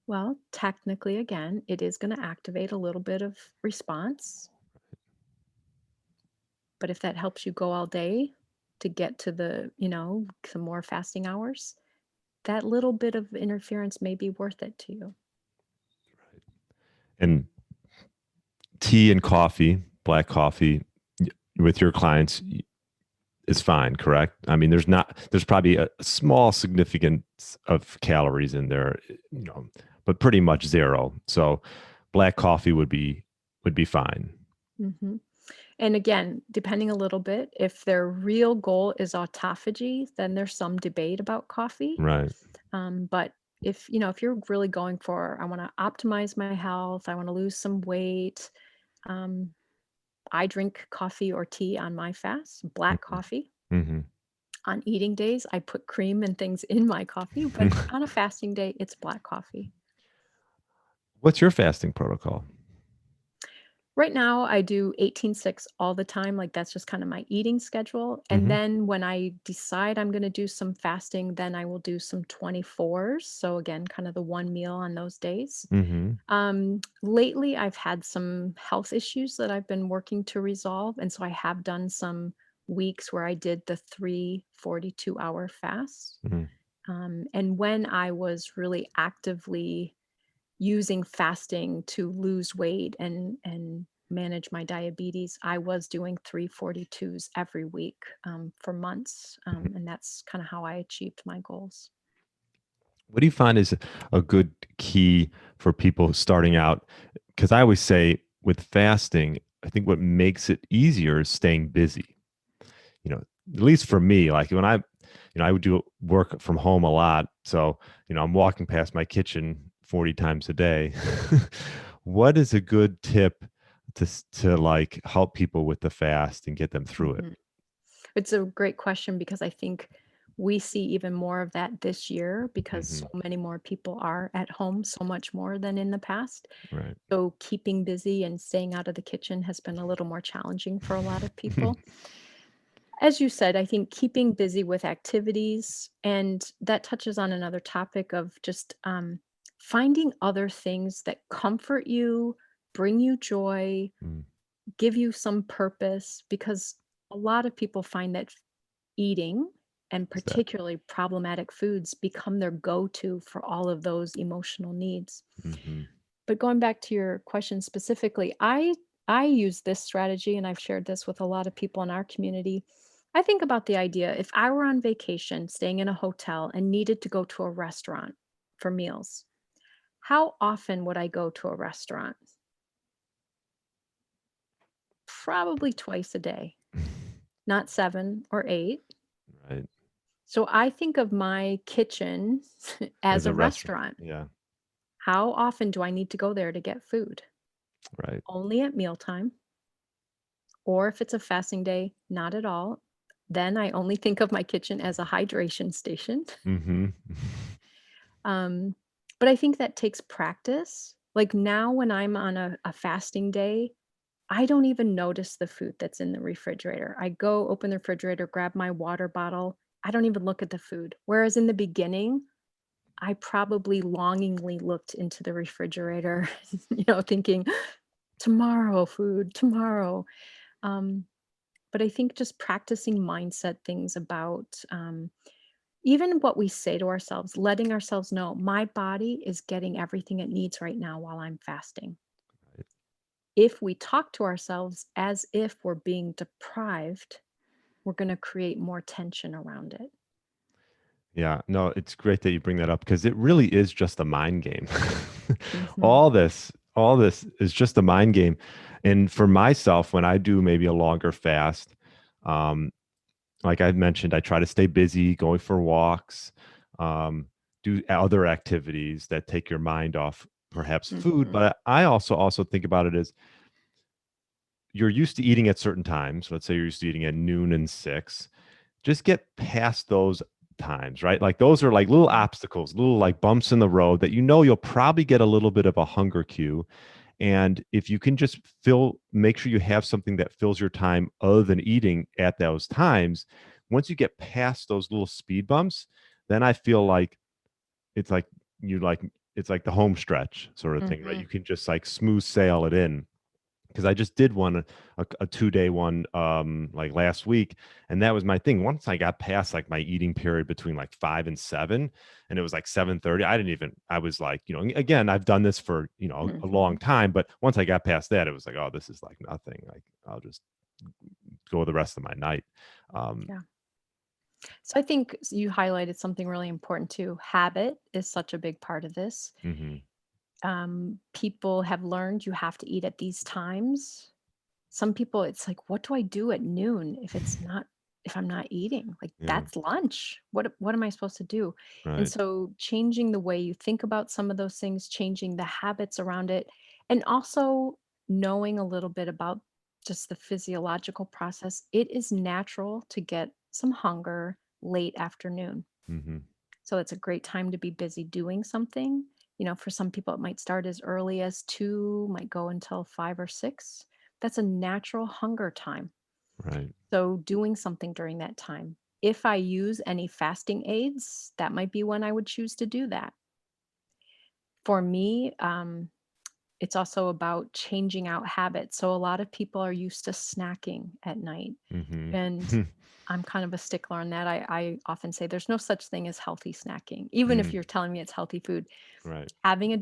Well, technically, again, it is going to activate a little bit of response. But if that helps you go all day to get to some more fasting hours, that little bit of interference may be worth it to you.
And tea and coffee, black coffee, with your clients is fine, correct? I mean, there's probably a small significance of calories in there, but pretty much zero. So black coffee would be fine.
hmm And again, depending a little bit, if their real goal is autophagy, then there's some debate about coffee.
Right.
But if you're really going for, I want to optimize my health, I want to lose some weight, um, I drink coffee or tea on my fast, black coffee.
Mm-hmm.
On eating days, I put cream and things in my coffee, but on a fasting day, it's black coffee.
What's your fasting protocol?
Right now, I do 18/6 all the time, like, that's just kinda my eating schedule, and
Mm-hmm.
then when I decide I'm gonna do some fasting, then I will do some 24s, so again, kind of the 1 meal on those days.
Mm-hmm.
Lately, I've had some health issues that I've been working to resolve, and so I have done some weeks where I did the 3 42-hour fasts,
Mm-hmm.
and when I was really actively using fasting to lose weight and manage my diabetes, I was doing 342s every week, for months, and that's kinda how I achieved my goals.
What do you find is a good key for people starting out? Because I always say with fasting, I think what makes it easier is staying busy. You know, at least for me, like when I would do work from home a lot. So, I'm walking past my kitchen 40 times a day. What is a good tip to like help people with the fast and get them through it?
Mhm. It's a great question because I think we see even more of that this year because
Hmm.
so many more people are at home so much more than in the past.
Right.
So keeping busy and staying out of the kitchen has been a little more challenging for a lot of people. As you said, I think keeping busy with activities, and that touches on another topic of just finding other things that comfort you, bring you joy,
Mm,
give you some purpose, because a lot of people find that eating and
is that?
particularly problematic foods become their go to for all of those emotional needs.
Hmm.
But going back to your question specifically, I use this strategy and I've shared this with a lot of people in our community. I think about the idea if I were on vacation, staying in a hotel and needed to go to a restaurant for meals, how often would I go to a restaurant? Probably twice a day, not 7 or 8.
Right.
So I think of my kitchen as
As
a
a restaurant.
restaurant.
Yeah.
How often do I need to go there to get food?
Right.
Only at mealtime. Or if it's a fasting day, not at all. Then I only think of my kitchen as a hydration station.
Hmm.
Um, but I think that takes practice. Like now, when I'm on a fasting day, I don't even notice the food that's in the refrigerator. I go open the refrigerator, grab my water bottle. I don't even look at the food. Whereas in the beginning, I probably longingly looked into the refrigerator, thinking, tomorrow, food, tomorrow. Um, But I think just practicing mindset things about even what we say to ourselves, letting ourselves know my body is getting everything it needs right now while I'm fasting. If we talk to ourselves as if we're being deprived, we're going to create more tension around it.
Yeah, no, it's great that you bring that up because it really is just a mind game.
Hmm.
all this is just a mind game. And for myself, when I do maybe a longer fast, um, like I mentioned, I try to stay busy, going for walks, um, do other activities that take your mind off perhaps food.
Hmm.
But I also think about it as you're used to eating at certain times. Let's say you're used to eating at noon and 6, just get past those times, right? Like those are like little obstacles, little like bumps in the road that you'll probably get a little bit of a hunger cue. And if you can just make sure you have something that fills your time other than eating at those times, once you get past those little speed bumps, then I feel like it's like it's like the home stretch sort of thing, right?
Hmm.
You can just like smooth sail it in because I just did one a 2-day one like last week, and that was my thing. Once I got past like my eating period between like 5 and 7, and it was like 7:30, I was like, again, I've done this for a long
Hmm.
time, but once I got past that, it was like, oh, this is like nothing. Like I'll just go the rest of my night. Um,
Yeah. So I think you highlighted something really important too. Habit is such a big part of this.
mhm.
People have learned you have to eat at these times. Some people, it's like, what do I do at noon if I'm not eating? Like
Yeah,
that's lunch. What am I supposed to do? And
right.
so changing the way you think about some of those things, changing the habits around it, and also knowing a little bit about just the physiological process. It is natural to get some hunger late afternoon.
Mhm.
So it's a great time to be busy doing something. For some people, it might start as early as 2, might go until 5 or 6. that's a natural hunger time.
Right.
So doing something during that time. If I use any fasting aids, that might be when I would choose to do that. For me, it's also about changing out habits. So a lot of people are used to snacking at night,
Hmm.
and I'm kind of a stickler on that. I often say there's no such thing as healthy snacking. Even if
Mm,
you're telling me it's healthy food,
right.
having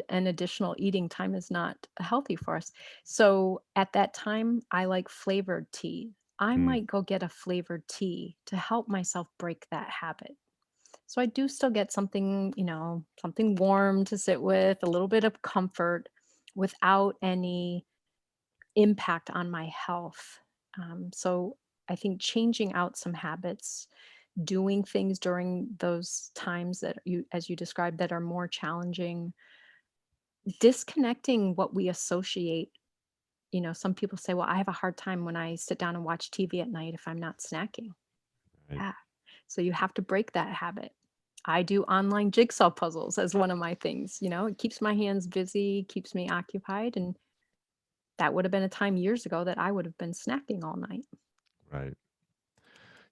an additional eating time is not healthy for us. So at that time, I like flavored tea. I
Mm,
might go get a flavored tea to help myself break that habit. So I do still get something, something warm to sit with, a little bit of comfort without any impact on my health. So I think changing out some habits, doing things during those times that as you described, that are more challenging, disconnecting what we associate. Some people say, well, I have a hard time when I sit down and watch TV at night if I'm not snacking.
right.
Yeah. So you have to break that habit. I do online jigsaw puzzles as one of my things. It keeps my hands busy, keeps me occupied. And that would have been a time years ago that I would have been snacking all night.
Right.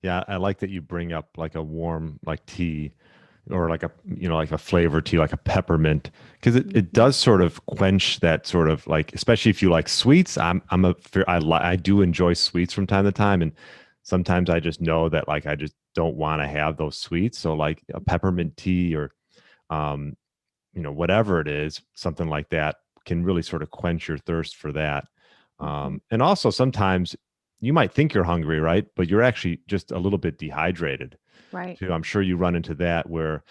Yeah, I like that you bring up like a warm like tea or like a like a flavored tea like a peppermint because it
Mhm.
does sort of quench that sort of like especially if you like sweets. I do enjoy sweets from time to time and sometimes I just know that like I just don't want to have those sweets. So like a peppermint tea or um whatever it is, something like that can really sort of quench your thirst for that.
Mhm.
And also sometimes you might think you're hungry, right? But you're actually just a little bit dehydrated.
Right.
So I'm sure you run into that where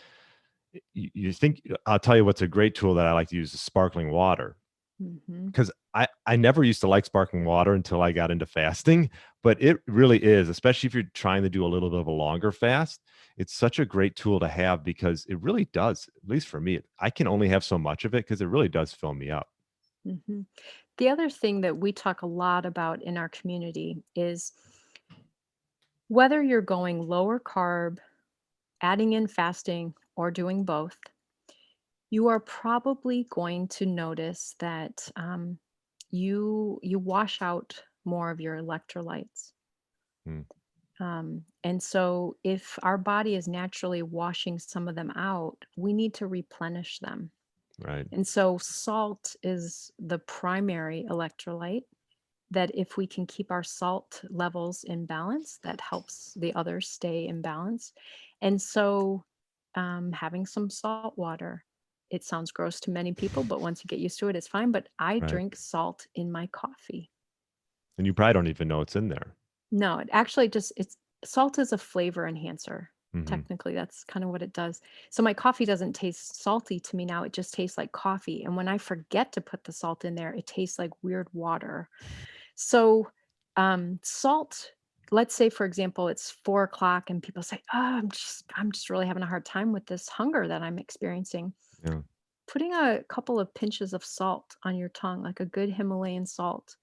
you think, I'll tell you what's a great tool that I like to use is sparkling water
Mhm.
because I never used to like sparkling water until I got into fasting, but it really is, especially if you're trying to do a little bit of a longer fast. It's such a great tool to have because it really does, at least for me, I can only have so much of it because it really does fill me up.
Mhm. The other thing that we talk a lot about in our community is whether you're going lower carb, adding in fasting, or doing both, you are probably going to notice that you wash out more of your electrolytes.
Mm,
And so, if our body is naturally washing some of them out, we need to replenish them.
right,
And so, salt is the primary electrolyte. That if we can keep our salt levels in balance, that helps the others stay in balance. And so, having some salt water, it sounds gross to many people, but once you get used to it, it's fine. But I
right.
drink salt in my coffee.
And you probably don't even know it's in there.
No, it actually just it's salt is a flavor enhancer.
Hmm.
Technically, that's kind of what it does. So my coffee doesn't taste salty to me now. It just tastes like coffee. And when I forget to put the salt in there, it tastes like weird water. So, salt, let's say, for example, it's 4 o'clock and people say, oh, I'm just really having a hard time with this hunger that I'm experiencing.
Yeah,
Putting a couple of pinches of salt on your tongue, like a good Himalayan salt,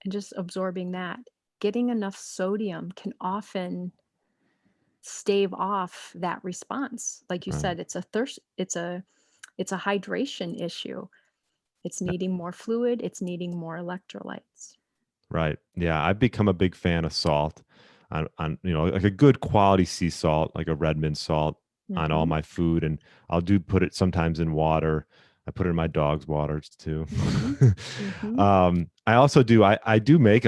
and just absorbing that, getting enough sodium can often stave off that response. Like you
right.
said, it's a hydration issue. It's needing more fluid, it's needing more electrolytes.
Right. Yeah, I've become a big fan of salt on like a good quality sea salt, like a Redmond salt on all
Mhm.
my food. And I'll do put it sometimes in water. I put it in my dog's waters too.
Mhm. Mhm.
I also do I do make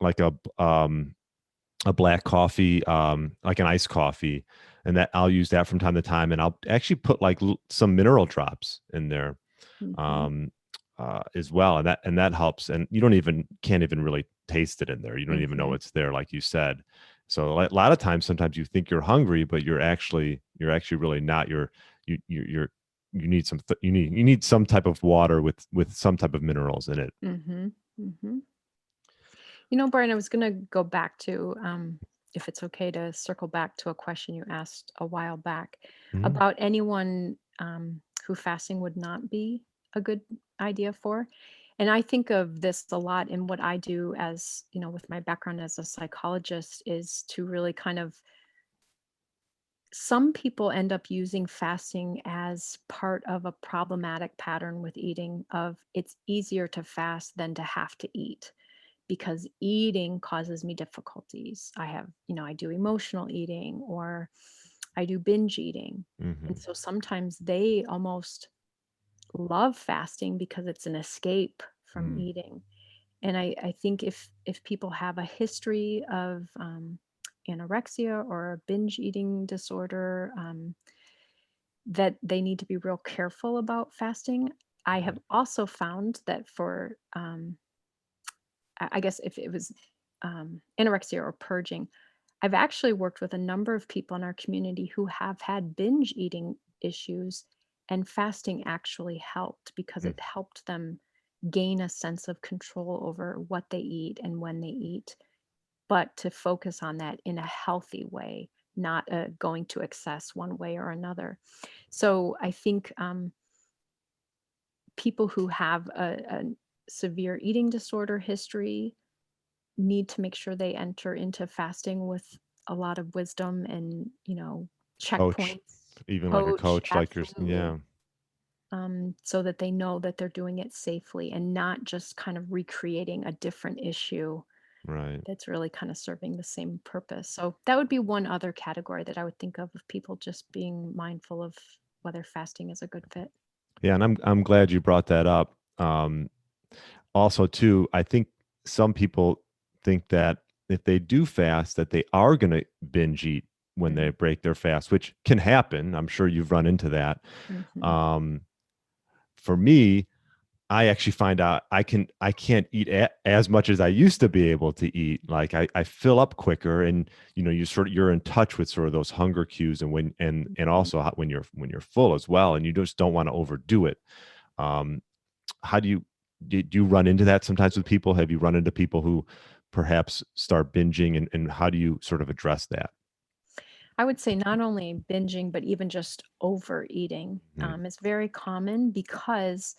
like a black coffee, like an iced coffee, and that I'll use that from time to time. And I'll actually put like some mineral drops in there
Mhm.
um, as well, and that helps. And you can't even really taste it in there. You don't even know
Mhm.
it's there, like you said. So like, a lot of times, sometimes you think you're hungry, but you're actually really not. You need you need some type of water with some type of minerals in it.
Mhm. Mhm. Brian, I was gonna go back to, if it's okay to circle back to a question you asked a while back
Mhm.
about anyone, who fasting would not be a good idea for. And I think of this a lot in what I do as, with my background as a psychologist is to really kind of some people end up using fasting as part of a problematic pattern with eating of it's easier to fast than to have to eat because eating causes me difficulties. I do emotional eating or I do binge eating. And
Hmm.
so sometimes they almost love fasting because it's an escape from
Mm.
eating. And I think if people have a history of anorexia or a binge eating disorder, that they need to be real careful about fasting. I have also found that for I guess if it was anorexia or purging, I've actually worked with a number of people in our community who have had binge eating issues, and fasting actually helped because
Mm.
it helped them gain a sense of control over what they eat and when they eat, but to focus on that in a healthy way, not going to excess one way or another. So I think people who have a severe eating disorder history need to make sure they enter into fasting with a lot of wisdom and,
Coach,
checkpoints,
even like a
coach,
coach, like you're,
absolutely.
yeah,
So that they know that they're doing it safely and not just kind of recreating a different issue
right.
that's really kind of serving the same purpose. So that would be one other category that I would think of people just being mindful of whether fasting is a good fit.
Yeah, and I'm glad you brought that up. Also, too, I think some people think that if they do fast, that they are going to binge eat when they
Mhm.
break their fast, which can happen. I'm sure you've run into that.
Mhm.
Um, for me, I actually find out I can't eat as much as I used to be able to eat. Like I fill up quicker, and you're in touch with sort of those hunger cues, and and
Mhm.
also when you're full as well, and you just don't want to overdo it. Um, how do you run into that sometimes with people? Have you run into people who perhaps start binging, and how do you sort of address that?
I would say not only binging, but even just overeating
Mhm.
is very common because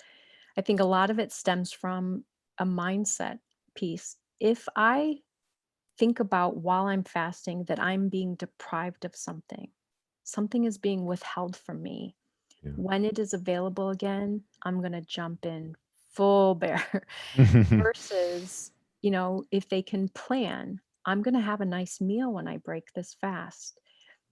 I think a lot of it stems from a mindset piece. If I think about while I'm fasting that I'm being deprived of something, something is being withheld from me.
Yeah.
When it is available again, I'm going to jump in full bear versus, if they can plan, I'm going to have a nice meal when I break this fast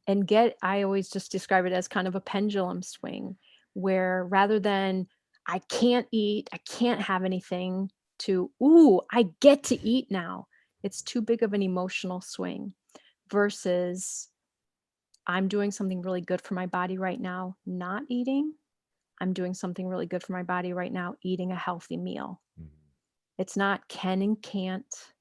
and I always just describe it as kind of a pendulum swing where rather than I can't eat, I can't have anything to, ooh, I get to eat now. It's too big of an emotional swing versus I'm doing something really good for my body right now, not eating. I'm doing something really good for my body right now, eating a healthy meal. It's not can and can't,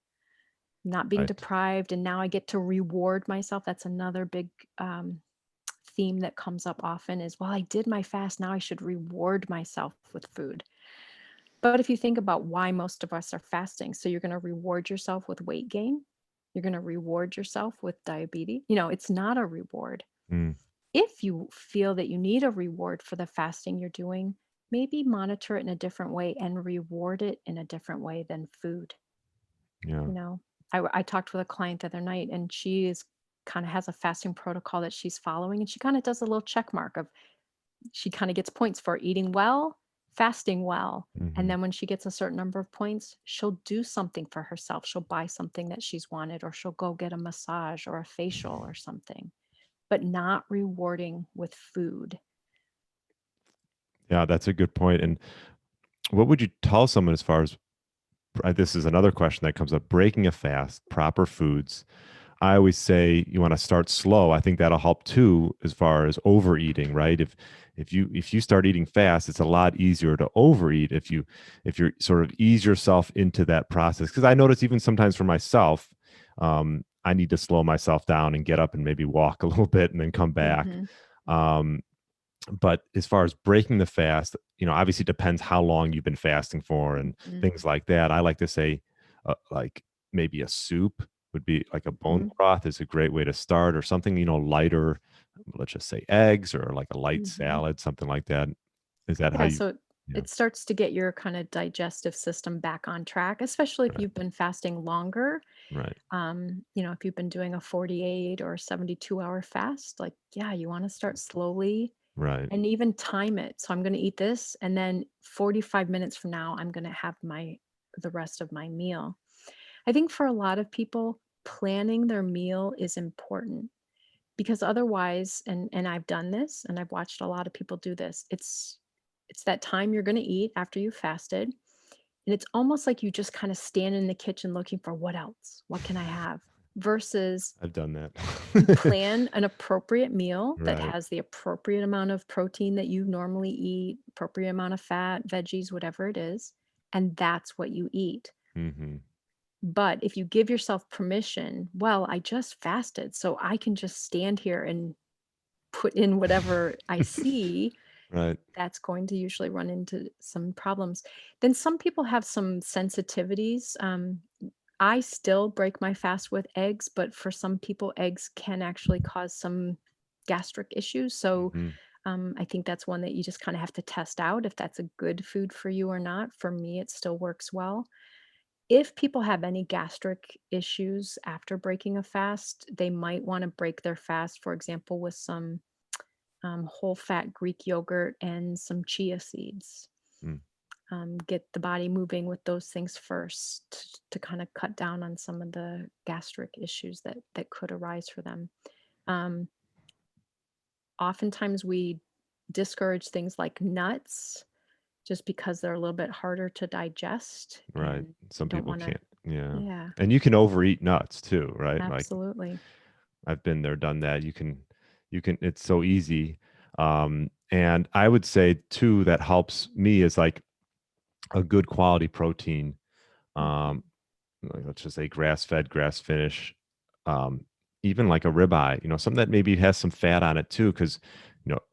not being
Right.
deprived. And now I get to reward myself. That's another big um, theme that comes up often is, well, I did my fast. Now I should reward myself with food. But if you think about why most of us are fasting, so you're going to reward yourself with weight gain, you're going to reward yourself with diabetes. It's not a reward.
Mm,
If you feel that you need a reward for the fasting you're doing, maybe monitor it in a different way and reward it in a different way than food.
yeah.
You know, I talked with a client the other night and she is kind of has a fasting protocol that she's following and she kind of does a little check mark of she kind of gets points for eating well, fasting well. And
Hmm.
then when she gets a certain number of points, she'll do something for herself. She'll buy something that she's wanted, or she'll go get a massage or a facial or something, but not rewarding with food.
Yeah, that's a good point. And what would you tell someone as far as this is another question that comes up, breaking a fast, proper foods? I always say you want to start slow. I think that'll help too, as far as overeating, right? If you start eating fast, it's a lot easier to overeat if you sort of ease yourself into that process. Because I notice even sometimes for myself, I need to slow myself down and get up and maybe walk a little bit and then come back.
Hmm.
Um, but as far as breaking the fast, obviously depends how long you've been fasting for and
Hmm.
things like that. I like to say, like maybe a soup would be like a bone
Hmm.
broth is a great way to start, or something, lighter. Let's just say eggs or like a light
Hmm.
salad, something like that. Is that how
Yeah.
you?
So
Yeah.
it starts to get your kind of digestive system back on track, especially if
Right.
you've been fasting longer.
Right.
If you've been doing a 48 or 72-hour fast, like, yeah, you want to start slowly
Right.
and even time it. So I'm going to eat this, and then 45 minutes from now, I'm going to have the rest of my meal. I think for a lot of people, planning their meal is important because otherwise, and I've done this and I've watched a lot of people do this. It's that time you're going to eat after you fasted, and it's almost like you just kind of stand in the kitchen looking for what else? What can I have? Versus
I've done
you
that.
plan an appropriate meal that
Right.
has the appropriate amount of protein that you normally eat, appropriate amount of fat, veggies, whatever it is, and that's what you eat.
Hmm.
But if you give yourself permission, well, I just fasted, so I can just stand here and put in whatever I see,
Right.
that's going to usually run into some problems. Then some people have some sensitivities. I still break my fast with eggs, but for some people, eggs can actually cause some gastric issues. So
Hmm.
I think that's one that you just kind of have to test out if that's a good food for you or not. For me, it still works well. If people have any gastric issues after breaking a fast, they might want to break their fast, for example, with some whole fat Greek yogurt and some chia seeds.
Mm.
Get the body moving with those things first to kind of cut down on some of the gastric issues that could arise for them. Um, Oftentimes we discourage things like nuts just because they're a little bit harder to digest
Right.
and
Some
don't
people
want to.
can't. Yeah.
Yeah,
And you can overeat nuts too, right? Like
absolutely.
I've been there, done that. It's so easy. And I would say too, that helps me is like a good quality protein.
Mhm.
Um, like, let's just say grass fed, grass finish, um, even like a ribeye, something that maybe has some fat on it too, because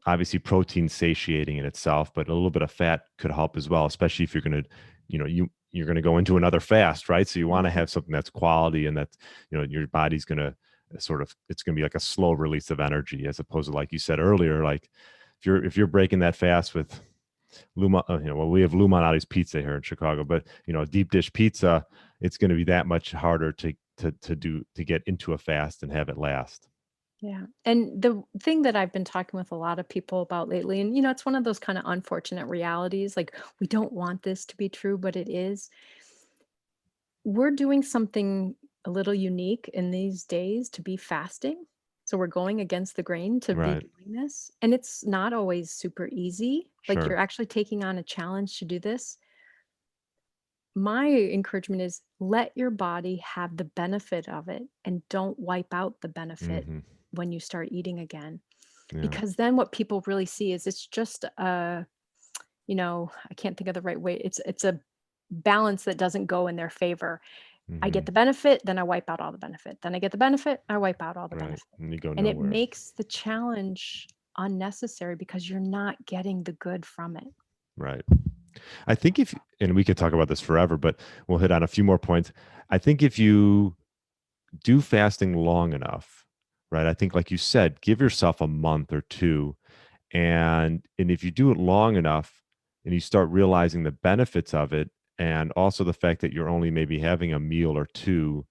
obviously protein satiating in itself, but a little bit of fat could help as well, especially if you're gonna, you're gonna go into another fast, right? So you want to
Mhm.
have something that's quality and that's, your body's gonna it's gonna be like a slow release of energy as opposed to like you said earlier, like if you're breaking that fast with well, we have Lou Malnati's pizza here in Chicago, but deep dish pizza, it's going to be that much harder to get into a fast and have it last.
Yeah. And the thing that I've been talking with a lot of people about lately, and it's one of those kind of unfortunate realities, like we don't want this to be true, but it is. We're doing something a little unique in these days to be fasting. So we're going against the grain to be
Right.
doing this. And it's not always super easy. Like
Sure.
you're actually taking on a challenge to do this. My encouragement is let your body have the benefit of it and don't wipe out the benefit
Hmm.
when you start eating again.
Yeah.
Because then what people really see is it's just I can't think of the right way. It's a balance that doesn't go in their favor. I get
Hmm.
the benefit, then I wipe out all the benefit. Then I get the benefit, I wipe out all the
Right.
benefit.
And you go
And it
nowhere.
makes the challenge unnecessary because you're not getting the good from it.
Right. I think and we could talk about this forever, but we'll hit on a few more points. I think if you do fasting long enough, right? I think, like you said, give yourself a month or two. And if you do it long enough and you start realizing the benefits of it, and also the fact that you're only maybe having a meal or two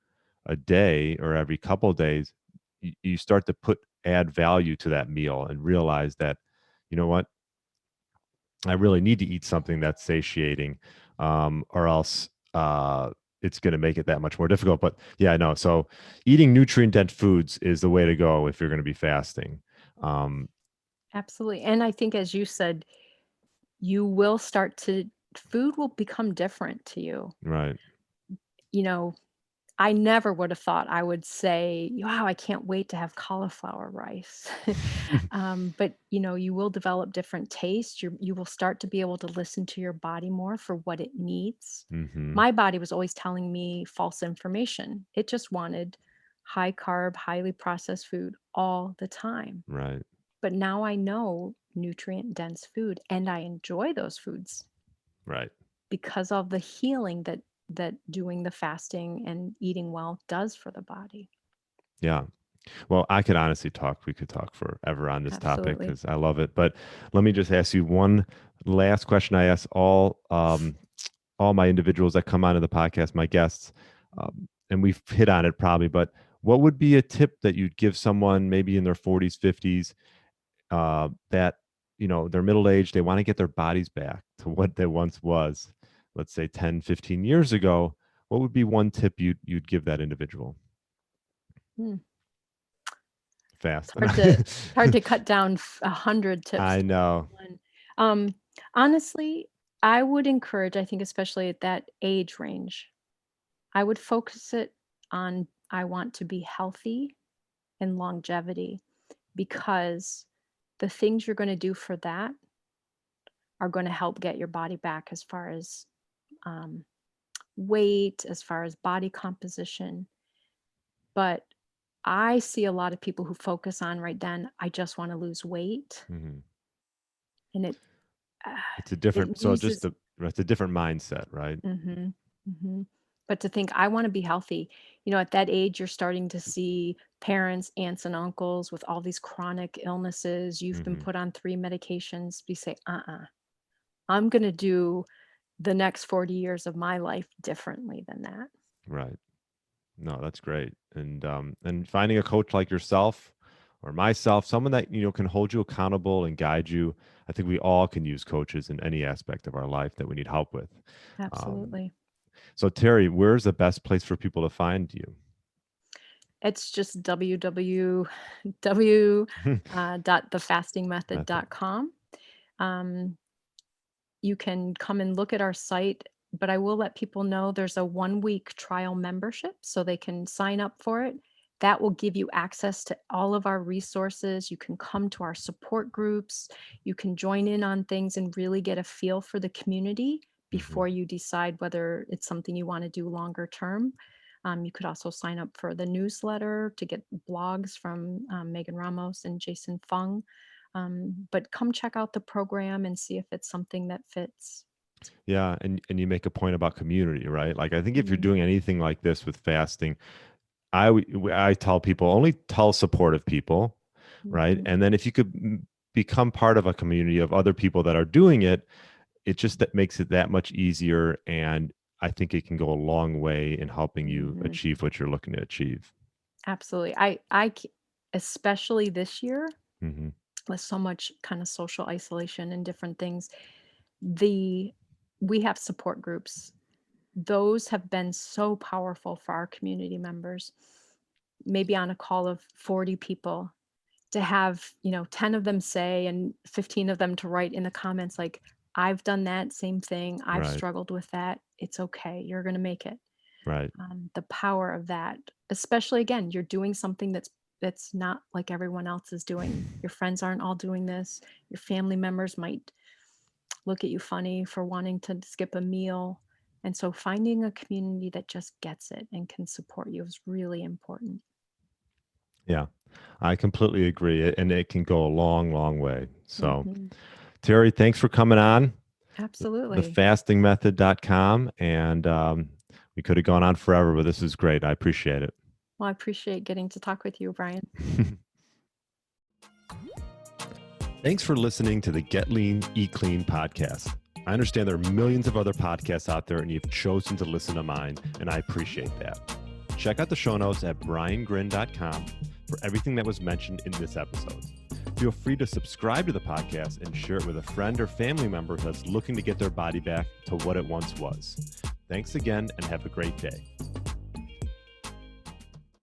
a day or every couple of days, you start to add value to that meal and realize that, you know what, I really need to eat something that's satiating, or else it's going to make it that much more difficult. But yeah, I know. So eating nutrient dense foods is the way to go if you're going to be fasting. Um,
Absolutely. And I think as you said, you will start to food will become different to you.
right.
You know, I never would have thought I would say, "Wow, I can't wait to have cauliflower rice." But, you will develop different tastes. You will start to be able to listen to your body more for what it needs.
Hmm.
My body was always telling me false information. It just wanted high carb, highly processed food all the time.
Right.
But now I know nutrient dense food and I enjoy those foods
Right.
because of the healing that doing the fasting and eating well does for the body.
Yeah. Well, I could honestly talk. We could talk forever on this topic
Absolutely.
because I love it. But let me just ask you one Last question I ask all my individuals that come onto the podcast, my guests, and we've hit on it probably, but what would be a tip that you'd give someone maybe in their 40s, 50s, that, they're middle-aged, they want to get their bodies back to what they once was, let's say 10, 15 years ago? What would be one tip you'd give that individual?
Hmm.
Fast.
It's hard to cut down 100 tips
I
to
know.
one. Honestly, I would encourage, I think especially at that age range, I would focus it on I want to be healthy and longevity, because the things you're going to do for that are going to help get your body back as far as um, weight, as far as body composition. But I see a lot of people who focus on right then, I just want to lose weight.
Mhm.
And uh,
It's a
it
different, so
loses.
it's a different mindset, right?
Mhm, mhm. But to think, "I wanna be healthy," at that age, you're starting to see parents, aunts, and uncles with all these chronic illnesses. You've been
Hmm.
put on 3 medications. You say, I'm gonna do the next 40 years of my life differently than that."
Right. No, that's great. And finding a coach like yourself or myself, someone that can hold you accountable and guide you. I think we all can use coaches in any aspect of our life that we need help with. Um,
Absolutely.
so Terry, where's the best place for people to find you?
It's just www,
Method.
.thefastingmethod.com. Um You can come and look at our site, but I will let people know there's a 1-week trial membership, so they can sign up for it. That will give you access to all of our resources. You can come to our support groups. You can join in on things and really get a feel for the community
Hmm.
before you decide whether it's something you want to do longer term. You could also sign up for the newsletter to get blogs from Megan Ramos and Jason Fung. But come check out the program and see if it's something that fits.
Yeah, and you make a point about community, right? Like I think if you're
Mhm,
doing anything like this with fasting, I tell people only tell supportive people, right?
mhm,
And then if you could become part of a community of other people that are doing it, it just that makes it that much easier. And I think it can go a long way in helping you
mhm.
achieve what you're looking to achieve.
Absolutely. Especially this year
Hmm.
with so much kind of social isolation and different things, the we have support groups. Those have been so powerful for our community members. Maybe on a call of 40 people, to have 10 of them say and 15 of them to write in the comments like, I've done that same thing, I've
Right,
struggled with that, it's okay, you're going to make it.
right.
The power of that, especially again, you're doing something that's not like everyone else is doing. Your friends aren't all doing this. Your family members might look at you funny for wanting to skip a meal. And so finding a community that just gets it and can support you is really important.
Yeah, I completely agree. And it can go a long, long way. So,
Hmm.
Terry, thanks for coming on.
Absolutely.
Thefastingmethod.com. And we could have gone on forever, but this is great. I appreciate it.
Well, I appreciate getting to talk with you, Brian.
Thanks for listening to the Get Lean, Eat Clean podcast. I understand there are millions of other podcasts out there, and you've chosen to listen to mine, and I appreciate that. Check out the show notes at briangrin.com for everything that was mentioned in this episode. Feel free to subscribe to the podcast and share it with a friend or family member that's looking to get their body back to what it once was. Thanks again, and have a great day.